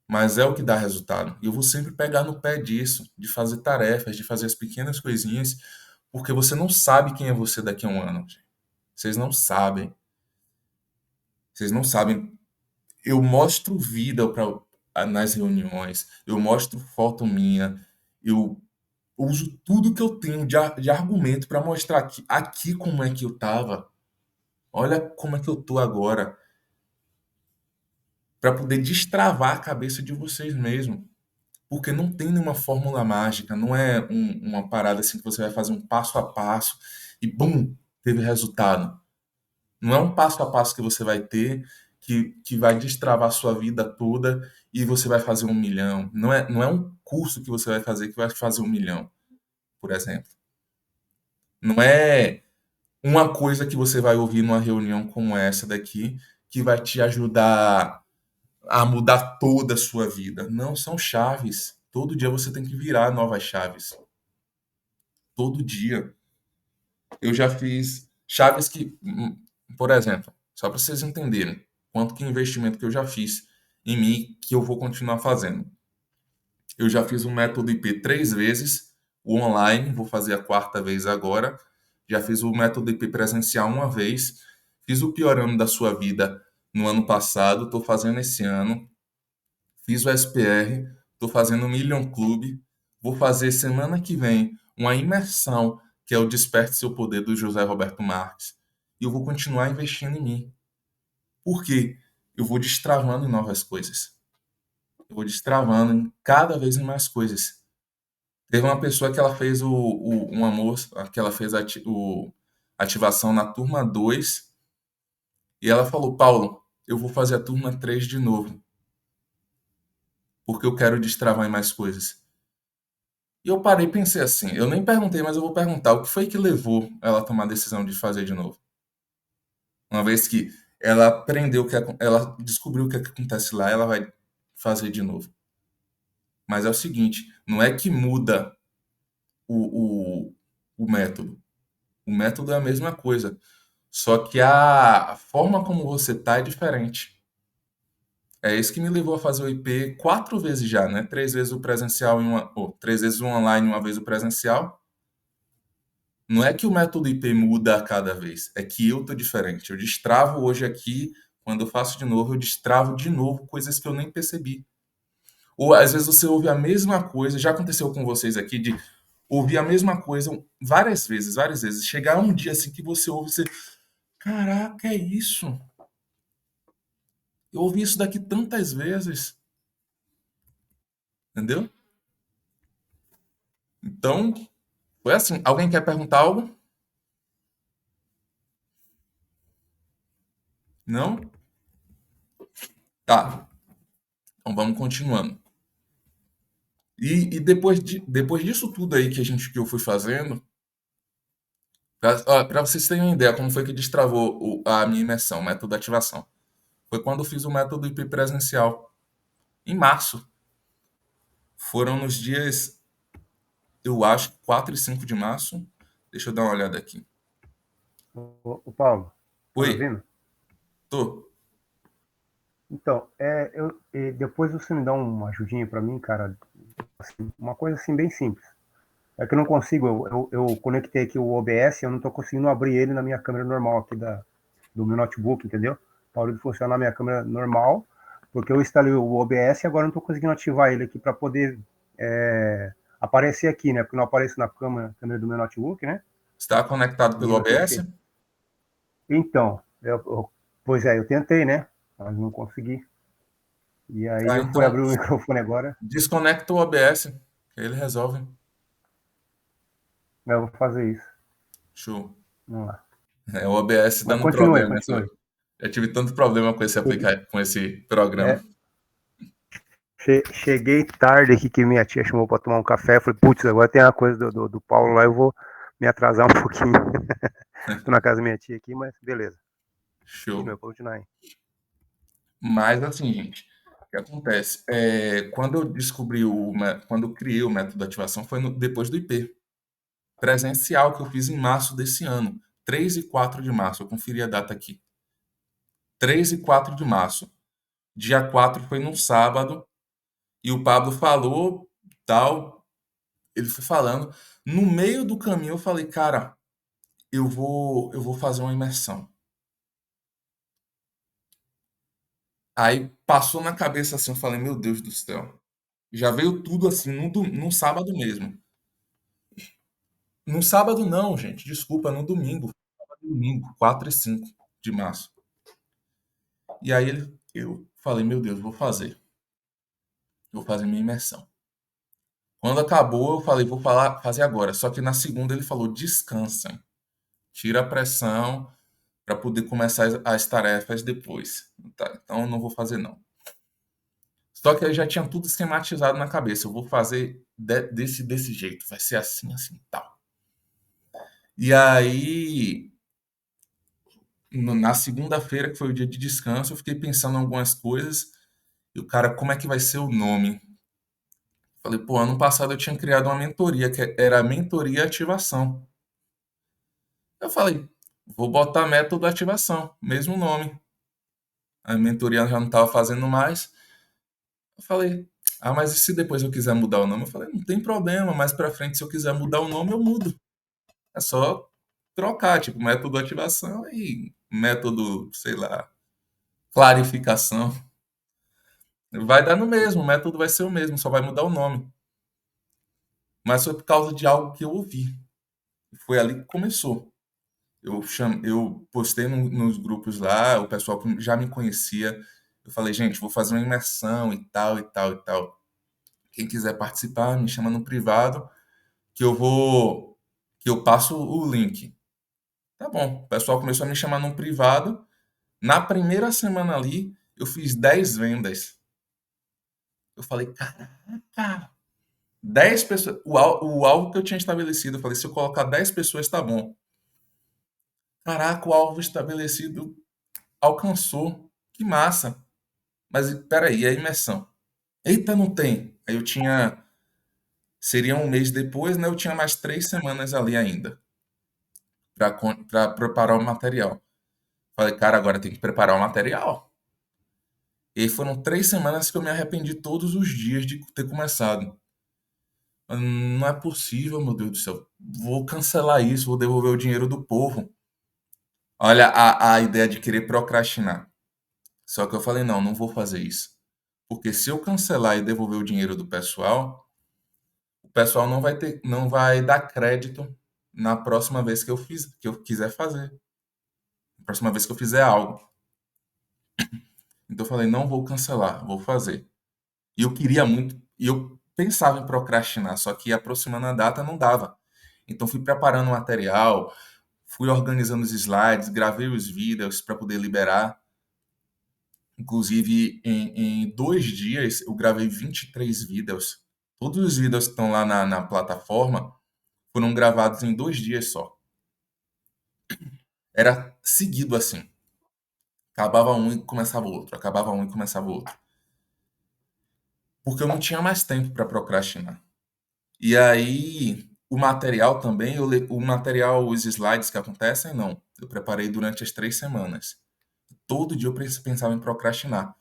mas é o que dá resultado. E eu vou sempre pegar no pé disso, de fazer tarefas, de fazer as pequenas coisinhas, porque você não sabe quem é você daqui a um ano. Gente. Vocês não sabem. Vocês não sabem. Eu mostro vida nas reuniões, eu mostro foto minha, eu uso tudo que eu tenho de argumento para mostrar aqui como é que eu tava. Olha como é que eu tô agora. Para poder destravar a cabeça de vocês mesmo. Porque não tem nenhuma fórmula mágica, não é uma parada assim que você vai fazer um passo a passo e bum, teve resultado. Não é um passo a passo que você vai ter que vai destravar a sua vida toda e você vai fazer 1 milhão. Não é um curso que você vai fazer que vai fazer 1 milhão, por exemplo. Não é uma coisa que você vai ouvir numa reunião como essa daqui que vai te ajudar a mudar toda a sua vida. Não, são chaves. Todo dia você tem que virar novas chaves. Todo dia. Eu já fiz chaves que, por exemplo, só para vocês entenderem quanto que investimento que eu já fiz em mim que eu vou continuar fazendo. Eu já fiz o método IP 3 vezes, o online, vou fazer a 4ª vez agora. Já fiz o método IP presencial uma vez. Fiz o pior ano da sua vida no ano passado, estou fazendo esse ano. Fiz o SPR, estou fazendo o Million Club. Vou fazer semana que vem uma imersão, que é o Desperte Seu Poder do José Roberto Marques. E eu vou continuar investindo em mim. Por quê? Eu vou destravando em novas coisas. Eu vou destravando em cada vez em mais coisas. Teve uma pessoa que ela fez uma moça, que ela fez ativação na turma 2, e ela falou, Paulo, eu vou fazer a turma 3 de novo, porque eu quero destravar em mais coisas. E eu parei e pensei assim, eu nem perguntei, mas eu vou perguntar, o que foi que levou ela a tomar a decisão de fazer de novo? Uma vez que ela aprendeu, ela descobriu o que acontece lá, ela vai fazer de novo. Mas é o seguinte, não é que muda o método. O método é a mesma coisa, só que a forma como você tá é diferente. É isso que me levou a fazer o IP 4 vezes já, né? 3 vezes o presencial 3 vezes o online, uma vez o presencial. Não é que o método IP muda a cada vez, é que eu tô diferente. Eu destravo hoje aqui, quando eu faço de novo, eu destravo de novo coisas que eu nem percebi. Ou às vezes você ouve a mesma coisa, já aconteceu com vocês aqui de ouvir a mesma coisa várias vezes, várias vezes. Chegar um dia assim que você ouve, você, caraca, é isso? Eu ouvi isso daqui tantas vezes, entendeu? Então, foi assim. Alguém quer perguntar algo? Não? Tá. Então vamos continuando. E depois disso tudo aí que eu fui fazendo, para vocês terem uma ideia como foi que destravou a minha imersão, o método de ativação. Foi quando eu fiz o método IP presencial, em março. Foram nos dias, eu acho, 4 e 5 de março. Deixa eu dar uma olhada aqui. O Paulo, tá me Oi, ouvindo? tô. Então, depois você me dá uma ajudinha para mim, cara, assim, uma coisa assim bem simples. É que eu não consigo, eu conectei aqui o OBS, eu não estou conseguindo abrir ele na minha câmera normal aqui do meu notebook, entendeu? Parou de funcionar a minha câmera normal, porque eu instalei o OBS e agora não estou conseguindo ativar ele aqui para poder aparecer aqui, né? Porque não aparece na câmera do meu notebook, né? Está conectado E pelo eu OBS? tentei. Então, pois é, eu tentei, né? Mas não consegui. E aí Tá, eu fui então abrir o microfone agora. desconecta o OBS, que aí ele resolve. Eu vou fazer isso. Show. Vamos lá. É o OBS Mas dando continue, problema. continue. Eu tive tanto problema com esse aplicativo, com esse programa. Cheguei tarde aqui que minha tia chamou para tomar um café. Eu falei, putz, agora tem uma coisa do Paulo lá, eu vou me atrasar um pouquinho. Tô na casa da minha tia aqui, mas beleza. Show. Vou continuar aí. Mas assim, gente, o que acontece? Quando eu descobri quando eu criei o método de ativação, foi depois do IP presencial que eu fiz em março desse ano. 3 e 4 de março, eu conferi a data aqui. 3 e 4 de março. Dia 4 foi num sábado, e o Pablo falou, tal, ele foi falando. No meio do caminho eu falei, cara, eu vou fazer uma imersão. Aí passou na cabeça assim, eu falei, meu Deus do céu. Já veio tudo assim, num sábado mesmo. No sábado não, gente, desculpa, no domingo. Domingo, 4 e 5 de março. E aí eu falei, meu Deus, vou fazer minha imersão. Quando acabou, eu falei, vou fazer agora. Só que na segunda ele falou, descansem, tira a pressão para poder começar as tarefas depois. Tá, então eu não vou fazer não. Só que eu já tinha tudo esquematizado na cabeça. Eu vou fazer desse jeito, vai ser assim, assim, tal. E aí, na segunda-feira, que foi o dia de descanso, eu fiquei pensando em algumas coisas. E o cara, como é que vai ser o nome? Falei, pô, ano passado eu tinha criado uma mentoria, que era Mentoria Ativação. Eu falei, vou botar método ativação, mesmo nome. A mentoria já não estava fazendo mais. Eu falei, mas e se depois eu quiser mudar o nome? Eu falei, não tem problema, mais pra frente, se eu quiser mudar o nome, eu mudo. É só trocar, tipo, método ativação e método, sei lá, clarificação. Vai dar no mesmo, o método vai ser o mesmo, só vai mudar o nome. Mas foi por causa de algo que eu ouvi. Foi ali que começou. Eu postei nos grupos lá, o pessoal que já me conhecia. Eu falei, gente, vou fazer uma imersão e tal, e tal, e tal. Quem quiser participar, me chama no privado, que eu passo o link. Tá bom. O pessoal começou a me chamar no privado. Na primeira semana ali, eu fiz 10 vendas. Eu falei, caraca, 10 pessoas. O alvo que eu tinha estabelecido, eu falei, se eu colocar 10 pessoas, tá bom. Caraca, o alvo estabelecido alcançou. Que massa. Mas peraí, e a imersão? Eita, não tem. Aí eu tinha. Seria um mês depois, né? Eu tinha mais 3 semanas ali ainda para preparar o material. Falei, cara, agora tem que preparar o material. E aí foram 3 semanas que eu me arrependi todos os dias de ter começado. Não é possível, meu Deus do céu. Vou cancelar isso, vou devolver o dinheiro do povo. Olha a ideia de querer procrastinar. Só que eu falei, não, não vou fazer isso. Porque se eu cancelar e devolver o dinheiro do pessoal, o pessoal não vai dar crédito na próxima vez que eu quiser fazer. Na próxima vez que eu fizer algo. Então eu falei, não vou cancelar, vou fazer. E eu queria muito, e eu pensava em procrastinar, só que aproximando a data não dava. Então fui preparando o material, fui organizando os slides, gravei os vídeos para poder liberar. Inclusive, em 2 dias, eu gravei 23 vídeos. Todos os vídeos que estão lá na plataforma foram gravados em 2 dias só. Era seguido assim. Acabava um e começava o outro. Acabava um e começava o outro. Porque eu não tinha mais tempo para procrastinar. E aí, o material também, o material, os slides que acontecem, não. Eu preparei durante as 3 semanas. Todo dia eu pensava em procrastinar.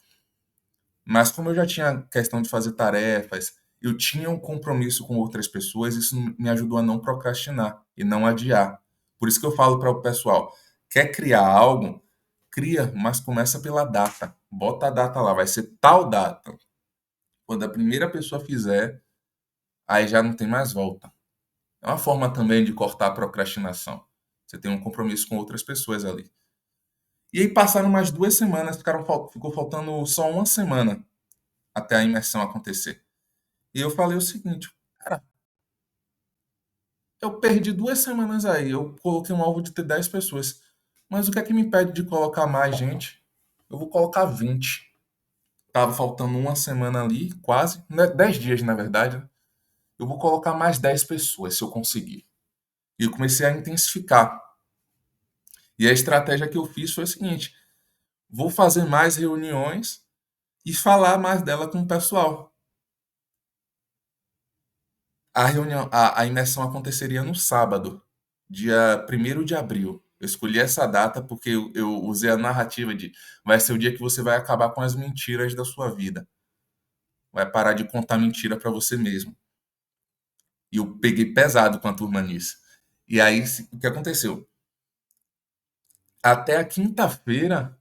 Mas como eu já tinha questão de fazer tarefas, eu tinha um compromisso com outras pessoas, isso me ajudou a não procrastinar e não adiar. Por isso que eu falo para o pessoal, quer criar algo? Cria, mas começa pela data. Bota a data lá, vai ser tal data. Quando a primeira pessoa fizer, aí já não tem mais volta. É uma forma também de cortar a procrastinação. Você tem um compromisso com outras pessoas ali. E aí passaram mais 2 semanas, ficou faltando só uma semana até a imersão acontecer. E eu falei o seguinte, cara, eu perdi 2 semanas aí, eu coloquei um alvo de ter 10 pessoas. Mas o que é que me impede de colocar mais gente? Eu vou colocar 20. Tava faltando uma semana ali, quase, né, 10 dias na verdade. Né? Eu vou colocar mais 10 pessoas se eu conseguir. E eu comecei a intensificar. E a estratégia que eu fiz foi a seguinte: vou fazer mais reuniões e falar mais dela com o pessoal. A imersão aconteceria no sábado, dia 1º de abril. Eu escolhi essa data porque eu usei a narrativa de vai ser o dia que você vai acabar com as mentiras da sua vida. Vai parar de contar mentira para você mesmo. E eu peguei pesado com a turma nisso. E aí, o que aconteceu? Até a quinta-feira,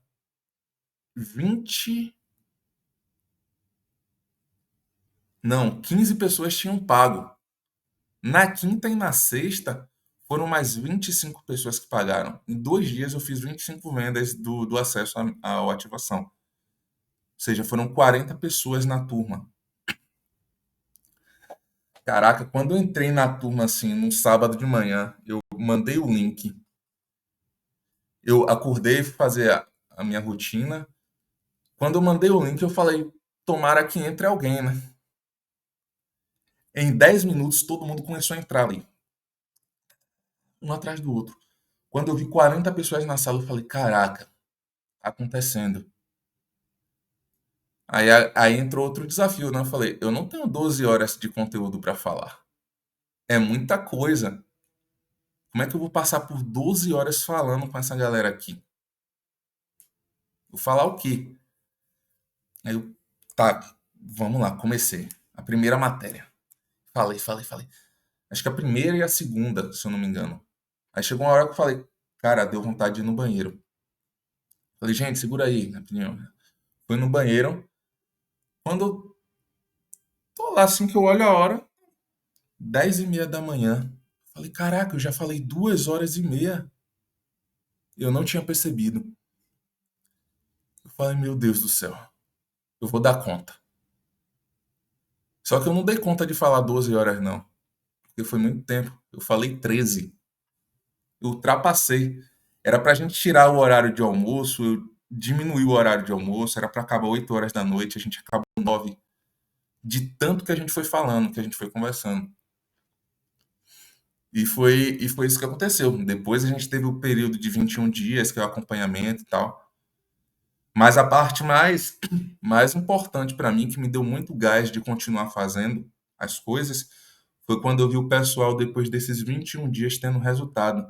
20. Não, 15 pessoas tinham pago. Na quinta e na sexta, Foram mais 25 pessoas que pagaram. Em 2 dias eu fiz 25 vendas do acesso ao ativação. Ou seja, foram 40 pessoas na turma. Caraca, quando eu entrei na turma assim, no sábado de manhã, eu mandei o link. Eu acordei, fui fazer a minha rotina. Quando eu mandei o link, eu falei, tomara que entre alguém, né? Em 10 minutos, todo mundo começou a entrar ali, um atrás do outro. Quando eu vi 40 pessoas na sala, eu falei, caraca, tá acontecendo. Aí entrou outro desafio, né? Eu falei, eu não tenho 12 horas de conteúdo para falar. É muita coisa. Como é que eu vou passar por 12 horas falando com essa galera aqui? Vou falar o quê? Aí eu, tá, vamos lá, comecei. A primeira matéria. Falei. Acho que a primeira e a segunda, se eu não me engano. Aí chegou uma hora que eu falei, cara, deu vontade de ir no banheiro. Falei, gente, segura aí, rapidinho. Fui no banheiro. Quando eu tô lá, assim que eu olho a hora, 10h30 da manhã. Falei, caraca, eu já falei 2 horas e meia. Eu não tinha percebido. Eu falei, meu Deus do céu, eu vou dar conta. Só que eu não dei conta de falar 12 horas, não. Porque foi muito tempo. Eu falei 13. Eu ultrapassei. Era pra gente tirar o horário de almoço, eu diminuí o horário de almoço, era pra acabar 8 horas da noite, a gente acabou 9. De tanto que a gente foi falando, que a gente foi conversando. E foi isso que aconteceu. Depois a gente teve o período de 21 dias, que é o acompanhamento e tal. Mas a parte mais importante para mim, que me deu muito gás de continuar fazendo as coisas, foi quando eu vi o pessoal, depois desses 21 dias, tendo resultado.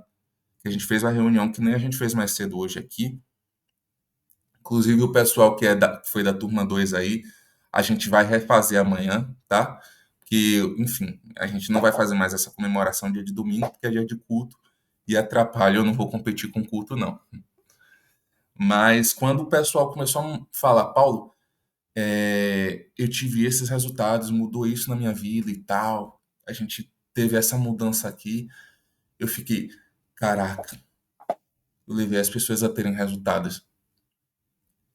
Que a gente fez uma reunião que nem a gente fez mais cedo hoje aqui. Inclusive o pessoal que foi da turma 2 aí, a gente vai refazer amanhã, tá? Que, enfim, a gente não vai fazer mais essa comemoração dia de domingo, porque é dia de culto e atrapalha, eu não vou competir com culto, não. Mas quando o pessoal começou a falar, Paulo, eu tive esses resultados, mudou isso na minha vida e tal, a gente teve essa mudança aqui, eu fiquei, caraca, eu levei as pessoas a terem resultados.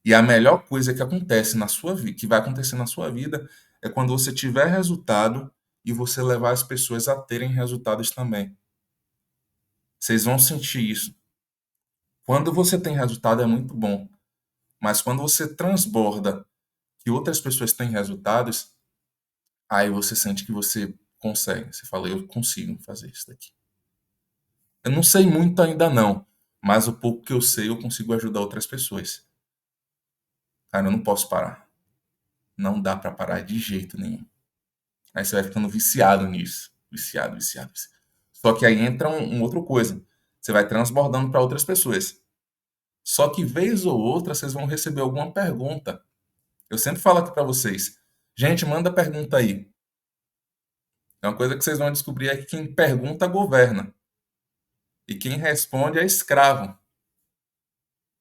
E a melhor coisa que acontece na sua vida, que vai acontecer na sua vida, é quando você tiver resultado e você levar as pessoas a terem resultados também. Vocês vão sentir isso. Quando você tem resultado é muito bom, mas quando você transborda que outras pessoas têm resultados, aí você sente que você consegue. Você fala, eu consigo fazer isso daqui. Eu não sei muito ainda não, mas o pouco que eu sei eu consigo ajudar outras pessoas. Cara, eu não posso parar. Não dá pra parar de jeito nenhum. Aí você vai ficando viciado nisso. Viciado. Só que aí entra uma outra coisa. Você vai transbordando para outras pessoas. Só que vez ou outra vocês vão receber alguma pergunta. Eu sempre falo aqui para vocês. Gente, manda pergunta aí. É uma coisa que vocês vão descobrir é que quem pergunta governa. E quem responde é escravo.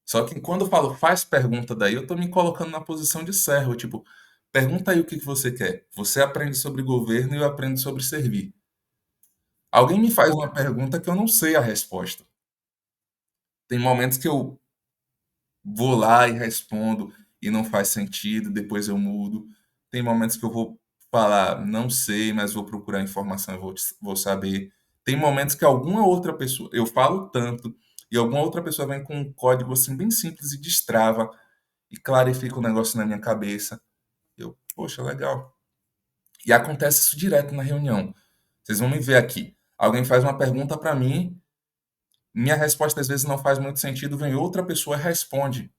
Só que quando eu falo faz pergunta daí, eu tô me colocando na posição de servo. Tipo, pergunta aí o que você quer. Você aprende sobre governo e eu aprendo sobre servir. Alguém me faz uma pergunta que eu não sei a resposta. Tem momentos que eu vou lá e respondo e não faz sentido, depois eu mudo. Tem momentos que eu vou falar, não sei, mas vou procurar informação e vou saber. Tem momentos que alguma outra pessoa, eu falo tanto, e alguma outra pessoa vem com um código assim bem simples e destrava e clarifica o negócio na minha cabeça. Eu, poxa, legal. E acontece isso direto na reunião. Vocês vão me ver aqui. Alguém faz uma pergunta para mim, minha resposta às vezes não faz muito sentido, vem outra pessoa e responde.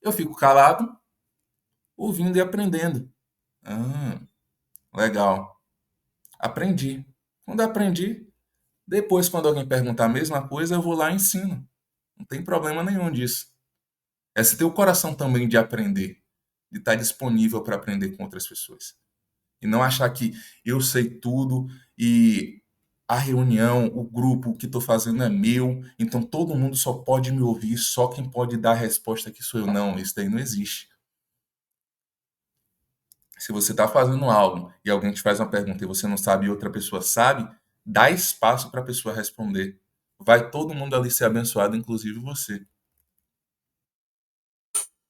Eu fico calado, ouvindo e aprendendo. Ah, legal. Aprendi. Quando eu aprendi, depois, quando alguém perguntar a mesma coisa, eu vou lá e ensino. Não tem problema nenhum disso. É se ter o coração também de aprender, de estar disponível para aprender com outras pessoas. E não achar que eu sei tudo e a reunião, o grupo que estou fazendo é meu, então todo mundo só pode me ouvir, só quem pode dar a resposta que sou eu. Não, isso daí não existe. Se você está fazendo algo e alguém te faz uma pergunta e você não sabe e outra pessoa sabe, dá espaço para a pessoa responder. Vai todo mundo ali ser abençoado, inclusive você.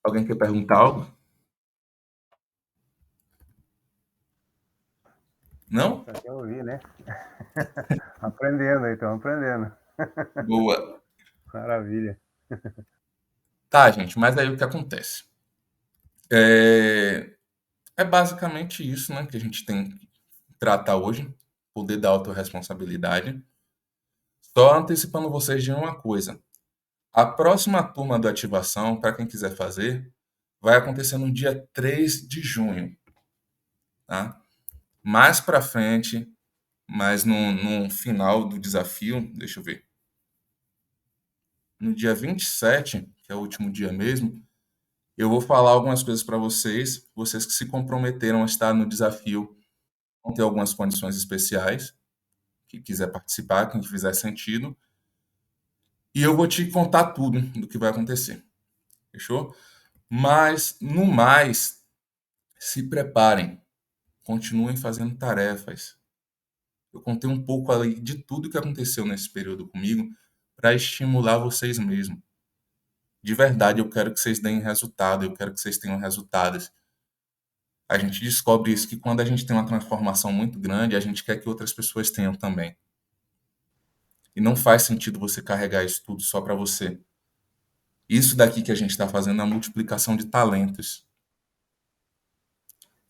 Alguém quer perguntar algo? Não? Só quer ouvir, né? Aprendendo aí, estamos aprendendo. Boa. Maravilha. Tá, gente, mas aí o que acontece? É basicamente isso, né, que a gente tem que tratar hoje, poder da autorresponsabilidade. Só antecipando vocês de uma coisa. A próxima turma do Ativação, para quem quiser fazer, vai acontecer no dia 3 de junho, tá? Mais para frente, mas no final do desafio, deixa eu ver. No dia 27, que é o último dia mesmo, eu vou falar algumas coisas para vocês, vocês que se comprometeram a estar no desafio, vão ter algumas condições especiais, que quiser participar, quem fizer sentido, e eu vou te contar tudo do que vai acontecer, fechou? Mas, no mais, se preparem, continuem fazendo tarefas. Eu contei um pouco ali de tudo que aconteceu nesse período comigo para estimular vocês mesmos. De verdade, eu quero que vocês deem resultado, eu quero que vocês tenham resultados. A gente descobre isso que quando a gente tem uma transformação muito grande, a gente quer que outras pessoas tenham também. E não faz sentido você carregar isso tudo só para você. Isso daqui que a gente está fazendo é a multiplicação de talentos.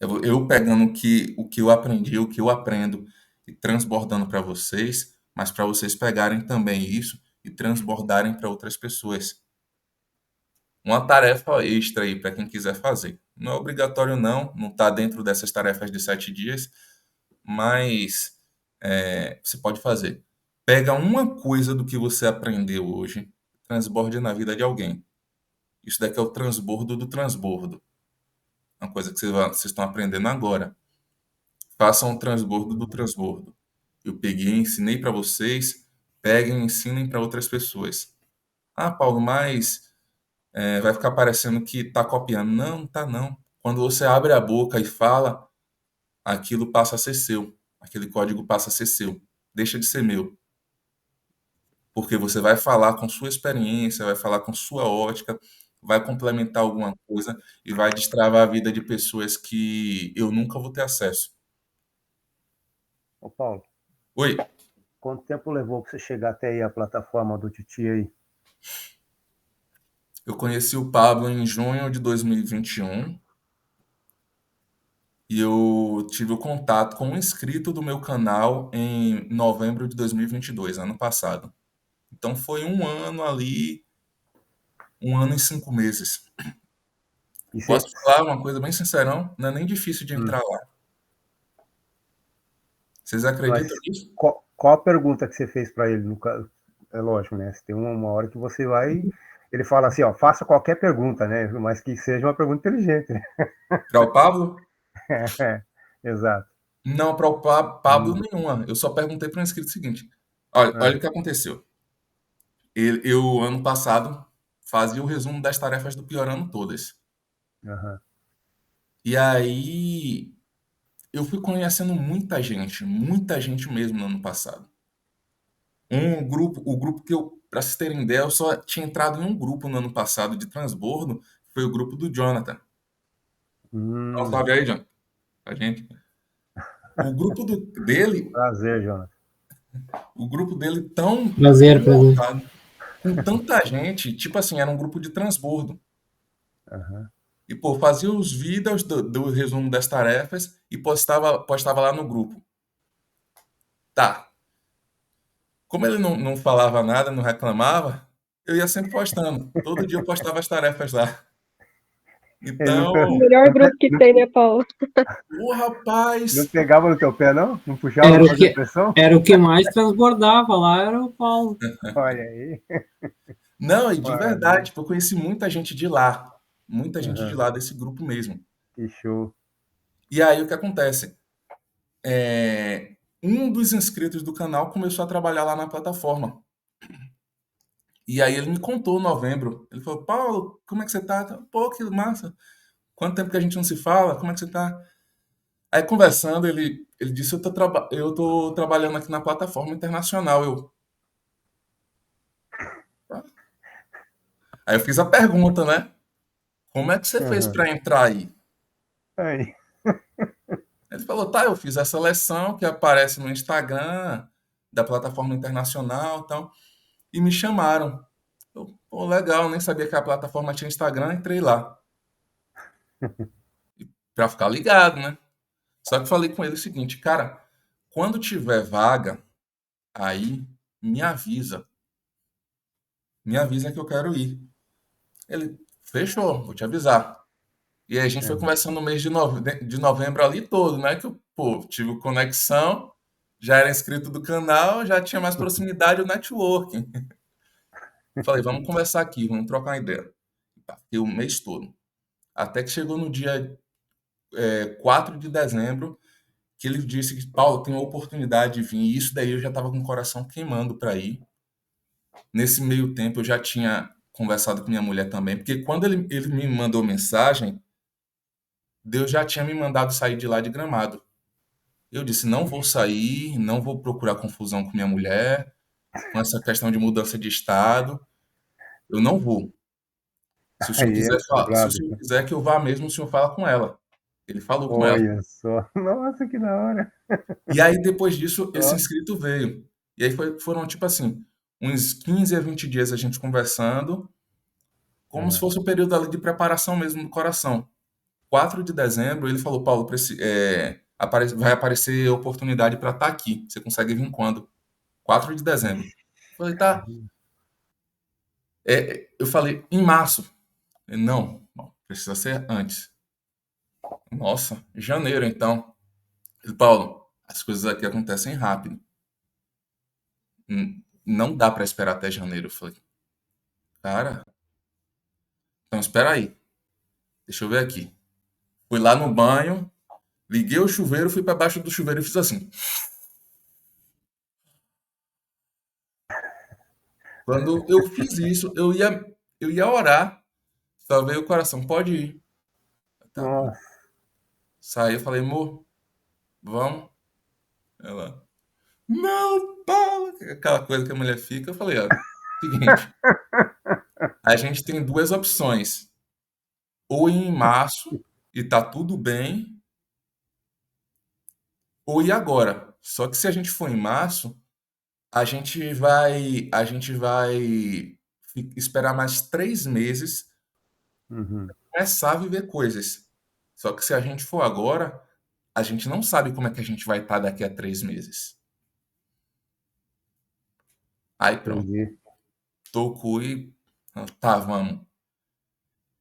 Eu pegando o que eu aprendi, o que eu aprendo e transbordando para vocês, mas para vocês pegarem também isso e transbordarem para outras pessoas. Uma tarefa extra aí para quem quiser fazer. Não é obrigatório não está dentro dessas tarefas de 7 dias, mas você pode fazer. Pega uma coisa do que você aprendeu hoje, transborde na vida de alguém. Isso daqui é o transbordo do transbordo. Uma coisa que vocês estão aprendendo agora. Façam o transbordo do transbordo. Eu peguei e ensinei para vocês, peguem e ensinem para outras pessoas. Ah, Paulo, mas vai ficar parecendo que está copiando. Não, não está não. Quando você abre a boca e fala, aquilo passa a ser seu. Aquele código passa a ser seu. Deixa de ser meu. Porque você vai falar com sua experiência, vai falar com sua ótica, vai complementar alguma coisa e vai destravar a vida de pessoas que eu nunca vou ter acesso. Ô, Paulo, Oi, quanto tempo levou para você chegar até aí a plataforma do Titi aí? eu conheci o Pablo em junho de 2021 e eu tive o contato com um inscrito do meu canal em novembro de 2022, ano passado. Então foi um ano ali, um ano e 5 meses. E você, Posso falar uma coisa bem sincerão? Não é nem difícil de entrar lá. Vocês mas acreditam nisso? qual a pergunta que você fez para ele? É lógico, né? Você tem uma hora que você vai. Ele fala assim, ó, faça qualquer pergunta, né? Mas que seja uma pergunta inteligente, né? Para o Pablo? Exato. Não, para o Pablo nenhuma. Eu só perguntei para o inscrito o seguinte: olha o que aconteceu. Eu, ano passado, fazia o resumo das tarefas do Piorando Todas. Aham. E aí, eu fui conhecendo muita gente mesmo no ano passado. O grupo que eu, para vocês terem ideia, eu só tinha entrado em um grupo no ano passado de transbordo, foi o grupo do Jonathan. Dá um salve aí, Jonathan, a gente. O grupo dele, Prazer, Jonas. o grupo dele tão Prazer, prazer. montado, com tanta gente, tipo assim, era um grupo de transbordo. Aham. E, pô, fazia os vídeos do resumo das tarefas e postava lá no grupo. Tá. Como ele não falava nada, não reclamava, eu ia sempre postando. Todo dia eu postava as tarefas lá. Ele não, Então, O melhor grupo que tem, né, Paulo? ô não rapaz, pegava no teu pé, não? Não puxava, Era não o fazia que, pressão? era o que mais transbordava lá, era o Paulo. Olha aí. não, e de Maravilha. verdade, tipo, eu conheci muita gente de lá. Muita gente de Aham. lá, desse grupo mesmo. Que show. E aí, o que acontece? Um dos inscritos do canal começou a trabalhar lá na plataforma. E aí ele me contou em novembro. Ele falou, Paulo, como é que você tá? Pô, que massa. Quanto tempo que a gente não se fala? Como é que você tá? Aí conversando, ele disse, eu tô trabalhando aqui na plataforma internacional. "Tá." Aí eu fiz a pergunta, né? Como é que você fez Aham. para entrar aí? Aí. Ele falou, tá, eu fiz a seleção que aparece no Instagram da plataforma internacional e tal, e me chamaram. Eu, pô, legal, nem sabia que a plataforma tinha Instagram, entrei lá. Pra ficar ligado, né? Só que falei com ele o seguinte, cara, quando tiver vaga, aí me avisa. Me avisa que eu quero ir. Ele, fechou, vou te avisar. E aí a gente foi Aham. conversando no mês de novembro ali todo, né? Que eu, pô, tive conexão, já era inscrito do canal, já tinha mais proximidade o networking. Falei, vamos conversar aqui, vamos trocar uma ideia. Tá, fiquei o mês todo. Até que chegou no dia 4 de dezembro, que ele disse que, Paulo, tem uma oportunidade de vir. E isso daí eu já estava com o coração queimando para ir. Nesse meio tempo eu já tinha conversado com minha mulher também, porque quando ele me mandou mensagem, Deus já tinha me mandado sair de lá de Gramado. Eu disse, não vou sair, não vou procurar confusão com minha mulher, com essa questão de mudança de estado, eu não vou. Se o senhor Aí quiser, ele ficou se o bravo. senhor quiser que eu vá mesmo, o senhor fala com ela. Ele falou com ela. Olha só. Nossa, que da hora. E aí, depois disso, esse Ó. inscrito veio. E aí foram, tipo assim, uns 15 a 20 dias a gente conversando, como se Aham. fosse o período ali de preparação mesmo do coração. 4 de dezembro, ele falou, Paulo, vai aparecer oportunidade para estar aqui. Você consegue vir quando? 4 de dezembro. Eu falei, tá. Eu falei, em março. Ele, não, precisa ser antes. Nossa, janeiro então. Ele, Paulo, as coisas aqui acontecem rápido. Não dá para esperar até janeiro. Eu falei, cara, então espera aí. Deixa eu ver aqui. Fui lá no banho, liguei o chuveiro, fui para baixo do chuveiro e fiz assim. Quando eu fiz isso, eu ia orar. Só veio o coração, pode ir. Tá bom. Nossa. Saí, eu falei, amor, vamos. Ela, não, Paulo. Aquela coisa que a mulher fica. Eu falei, ó, seguinte, a gente tem duas opções. Ou ir em março e tá tudo bem, ou ir agora. Só que se a gente for em março, a gente vai esperar mais 3 meses Uhum. para começar a viver coisas. Só que se a gente for agora, a gente não sabe como é que a gente vai estar daqui a 3 meses. Aí pronto, Entendi. tocou e tá, vamos.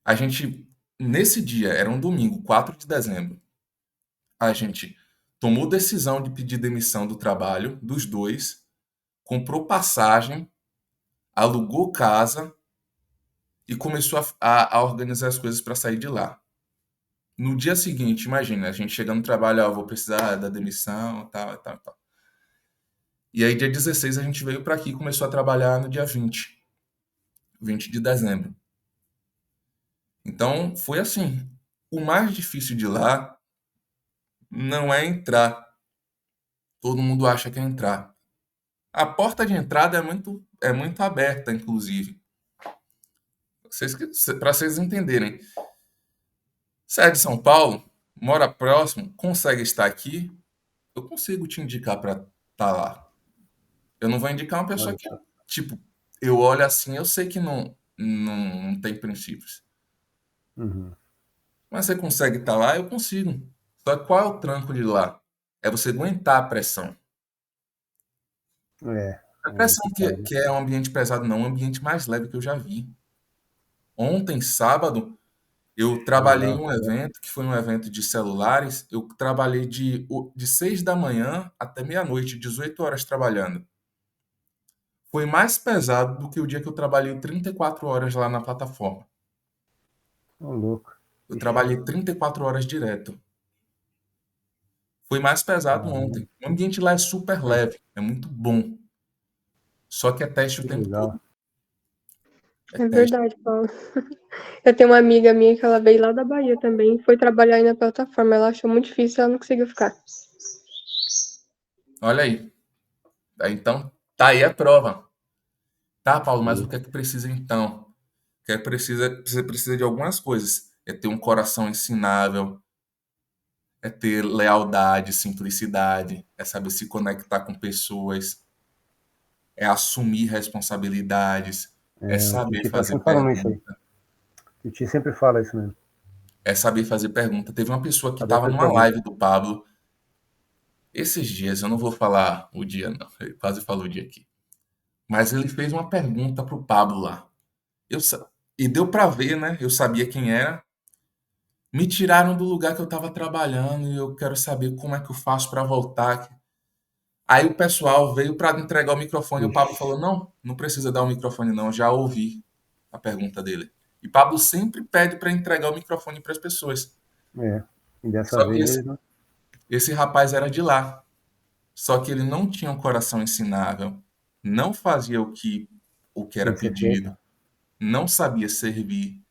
A gente, nesse dia, era um domingo, 4 de dezembro, a gente tomou decisão de pedir demissão do trabalho, dos dois, comprou passagem, alugou casa e começou a organizar as coisas para sair de lá. No dia seguinte, imagina, a gente chegando no trabalho, ó, vou precisar da demissão, tal, tal, tal. E aí, dia 16, a gente veio para aqui e começou a trabalhar no dia 20 de dezembro. Então, foi assim. O mais difícil de lá não é entrar. Todo mundo acha que é entrar. A porta de entrada é muito aberta, inclusive. Para vocês entenderem. Se é de São Paulo, mora próximo, consegue estar aqui, eu consigo te indicar para estar lá. Eu não vou indicar uma pessoa Olha que, só. tipo, eu olho assim, eu sei que não tem princípios. Uhum. Mas você consegue estar lá? Eu consigo. Só que qual é o tranco de lá? É você aguentar a pressão. É A pressão complicado. que é um ambiente pesado, não, é um ambiente mais leve que eu já vi. Ontem, sábado, eu trabalhei em Legal. um evento, que foi um evento de celulares. Eu trabalhei de 6 da manhã até meia-noite, 18 horas trabalhando. Foi mais pesado do que o dia que eu trabalhei 34 horas lá na plataforma. Ô, louco. Eu Ixi, trabalhei 34 horas direto. Foi mais pesado caramba, ontem. O ambiente lá é super leve, é muito bom. Só que é teste o que tempo todo. legal. É verdade, Paulo. Eu tenho uma amiga minha que ela veio lá da Bahia também, foi trabalhar aí na plataforma. Ela achou muito difícil, ela não conseguiu ficar. Olha aí. Então, tá aí a prova. Tá, Paulo, mas o que é que precisa então? Você precisa de algumas coisas. É ter um coração ensinável, é ter lealdade, simplicidade, é saber se conectar com pessoas, é assumir responsabilidades, é O saber Titi tá fazer sempre falando isso aí. pergunta, O Titi sempre fala isso mesmo. é saber fazer pergunta. Teve uma pessoa que Saber estava fazer numa pergunta. live do Pablo esses dias, eu não vou falar o dia, não, eu quase falo o dia aqui, mas ele fez uma pergunta pro Pablo lá. Eu, e deu para ver, né? Eu sabia quem era. Me tiraram do lugar que eu estava trabalhando e eu quero saber como é que eu faço para voltar. Aí o pessoal veio para entregar o microfone. O Pablo Ixi, falou: Não, não precisa dar o microfone, não. Já ouvi a pergunta dele. E Pablo sempre pede para entregar o microfone para as pessoas. é. E dessa Só que vez, né? esse rapaz era de lá. Só que ele não tinha um coração ensinável, não fazia o que era Tem que ser feito. pedido, não sabia servir.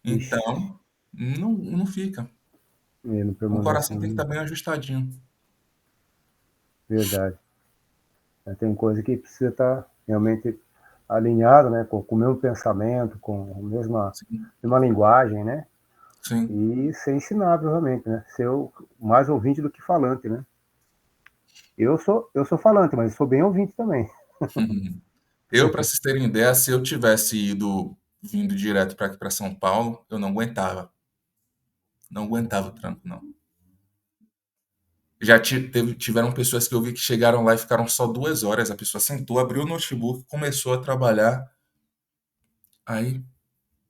Ixi, Então, não fica. e não O permanece, coração tem que né? estar bem ajustadinho. Verdade. Tem coisa que precisa estar realmente alinhado, né? Com o mesmo pensamento, com a Sim, mesma linguagem, né? sim. E ser ensinável realmente, né? Ser mais ouvinte do que falante, né? Eu sou falante, mas eu sou bem ouvinte também. Eu, para vocês terem ideia, se eu tivesse vindo direto para aqui para São Paulo, eu não aguentava. Não aguentava o trampo, não. Tiveram pessoas que eu vi que chegaram lá e ficaram só 2 horas. A pessoa sentou, abriu o notebook, começou a trabalhar. Aí,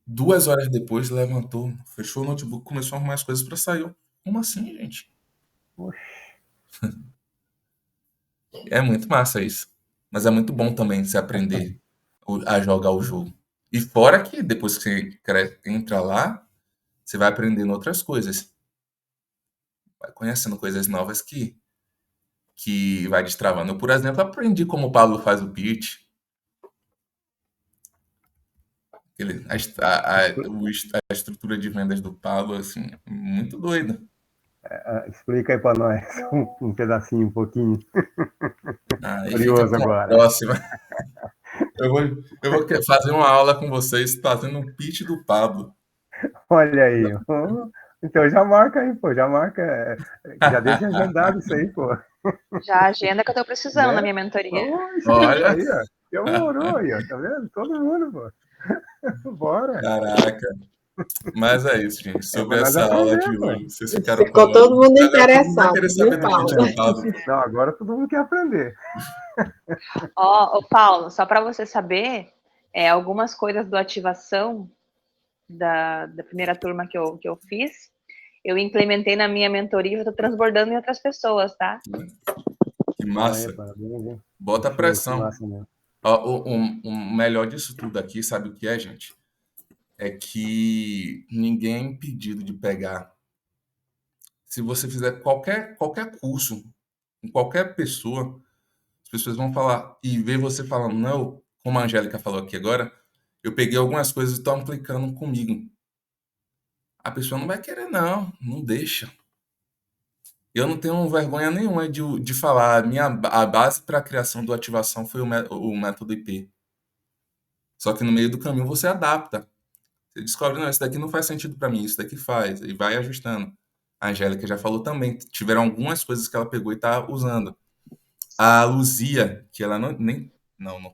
2 horas depois, levantou, fechou o notebook, começou a arrumar as coisas para sair. Como assim, gente? Poxa, É muito massa isso. Mas é muito bom também você aprender a jogar o jogo. E fora que depois que você entra lá, você vai aprendendo outras coisas. Vai conhecendo coisas novas que vai destravando. Eu, por exemplo, aprendi como o Pablo faz o pitch. Ele, a estrutura de vendas do Pablo, assim, muito doida. explica aí para nós um pedacinho, um pouquinho. Aí fica Curioso para uma agora. próxima. Eu vou, eu vou fazer uma aula com vocês fazendo um pitch do Pablo. Olha aí. Então já marca aí, pô. Já marca. Já deixa agendado isso aí, pô. Já a agenda que eu tô precisando Né? na minha mentoria. Poxa, Olha, aí, ó. Demorou aí, ó. Tá vendo? Todo mundo, pô. Bora. caraca. Mas é isso, gente. É Sobre para nós essa aula aprender, de pô. hoje. Vocês ficaram Ficou curiosos. todo mundo Agora todo mundo vai interessado, querer viu, saber do pitch Paulo? do Pablo. Não, agora todo mundo quer aprender. Ó, Paulo, só para você saber, algumas coisas do ativação da primeira turma que eu fiz, eu implementei na minha mentoria e estou transbordando em outras pessoas, tá? Que Olha, massa. parabéns, hein? Bota Show, que pressão. massa mesmo. Ó, o melhor disso tudo aqui, sabe o que é, gente? É que ninguém é impedido de pegar. Se você fizer qualquer curso com qualquer pessoa, as pessoas vão falar e ver você falando, não, como a Angélica falou aqui agora, eu peguei algumas coisas e estou aplicando comigo. A pessoa não vai querer, não, não deixa. Eu não tenho vergonha nenhuma de falar. A base para a criação do ativação foi o método IP. Só que no meio do caminho você adapta. Você descobre, não, isso daqui não faz sentido para mim, isso daqui faz, e vai ajustando. A Angélica já falou também, tiveram algumas coisas que ela pegou e está usando. A Luzia, que ela não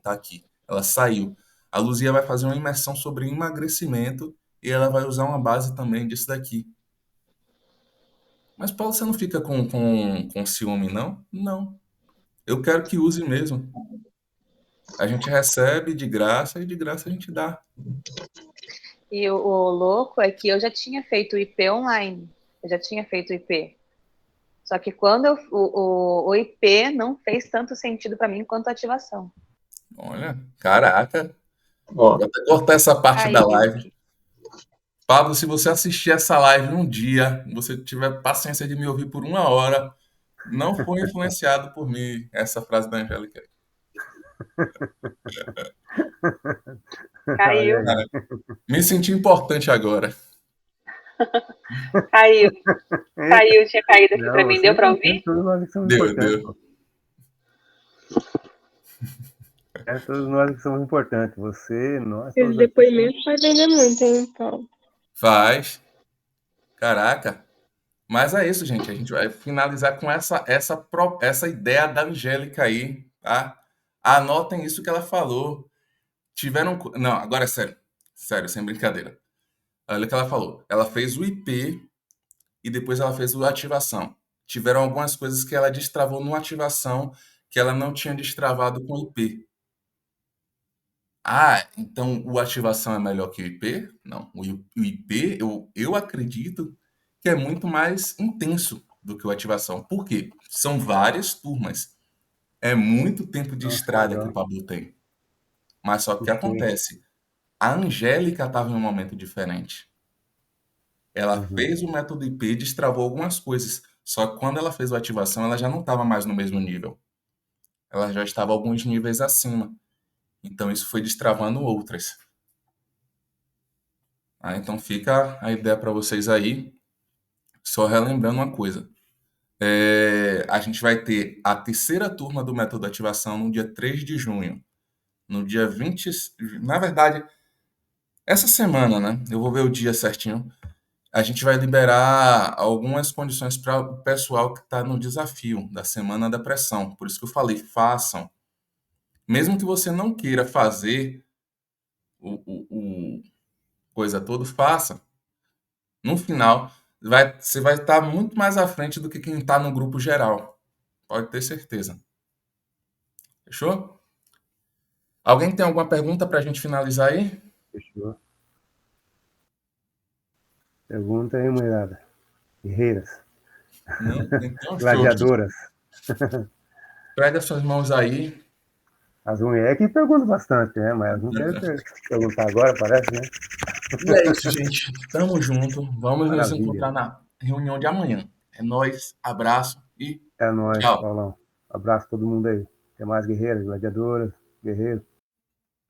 tá aqui, ela saiu. A Luzia vai fazer uma imersão sobre emagrecimento e ela vai usar uma base também disso daqui. Mas, Paulo, você não fica com ciúme, não? Não. Eu quero que use mesmo. A gente recebe de graça e de graça a gente dá. E o louco é que eu já tinha feito IP online, eu já tinha feito IP. Só que quando o IP não fez tanto sentido para mim quanto a ativação. Olha, caraca. Ó, Vou até cortar essa parte da Aí, live. Vicky. Pablo, se você assistir essa live um dia, você tiver paciência de me ouvir por 1 hora, não foi influenciado por mim, essa frase da Angélica. Caiu, Olha aí. Me senti importante agora. caiu, caiu, tinha caído aqui pra Não, mim. você Deu pra não ouvir? todos nós que somos Deu, importantes, deu. pô. Todos nós que somos importantes. Você, nós, Esse todos aqui. depoimento vai vender muito, hein, Paulo? Faz. Caraca. Mas é isso, gente. A gente vai finalizar com essa ideia da Angélica aí, tá? Anotem isso que ela falou. Não, agora é sério. Sério, sem brincadeira. Olha o que ela falou. Ela fez o IP e depois ela fez o ativação. Tiveram algumas coisas que ela destravou no ativação que ela não tinha destravado com o IP. Ah, então o ativação é melhor que o IP? Não. O IP, eu acredito que é muito mais intenso do que o ativação. Por quê? São várias turmas. É muito tempo de Nossa, estrada que o legal. Pablo tem. Mas só que o que Puxei. acontece? A Angélica estava em um momento diferente. Ela Uhum. fez o método IP e destravou algumas coisas. Só que quando ela fez a ativação, ela já não estava mais no mesmo nível. Ela já estava alguns níveis acima. Então isso foi destravando outras. Então fica a ideia para vocês aí. Só relembrando uma coisa. A gente vai ter a terceira turma do método ativação no dia 3 de junho. No dia 20. Na verdade, essa semana, né? Eu vou ver o dia certinho. A gente vai liberar algumas condições para o pessoal que está no desafio da Semana da Pressão. Por isso que eu falei, façam. Mesmo que você não queira fazer o coisa toda, faça. No final, você vai estar muito mais à frente do que quem está no grupo geral. Pode ter certeza. Fechou? Alguém tem alguma pergunta para a gente finalizar aí? Fechou. Pergunta aí, mulherada. Guerreiras. Não, então show. Gladiadoras. Pega suas mãos aí. As mulheres que perguntam bastante, né? Mas não querem perguntar agora, parece, né? E é isso, gente. Tamo junto. Vamos nos Maravilha. encontrar na reunião de amanhã. É nóis, abraço e É nóis, tchau. Paulão. Abraço a todo mundo aí. Até mais, guerreiras, gladiadoras, guerreiros.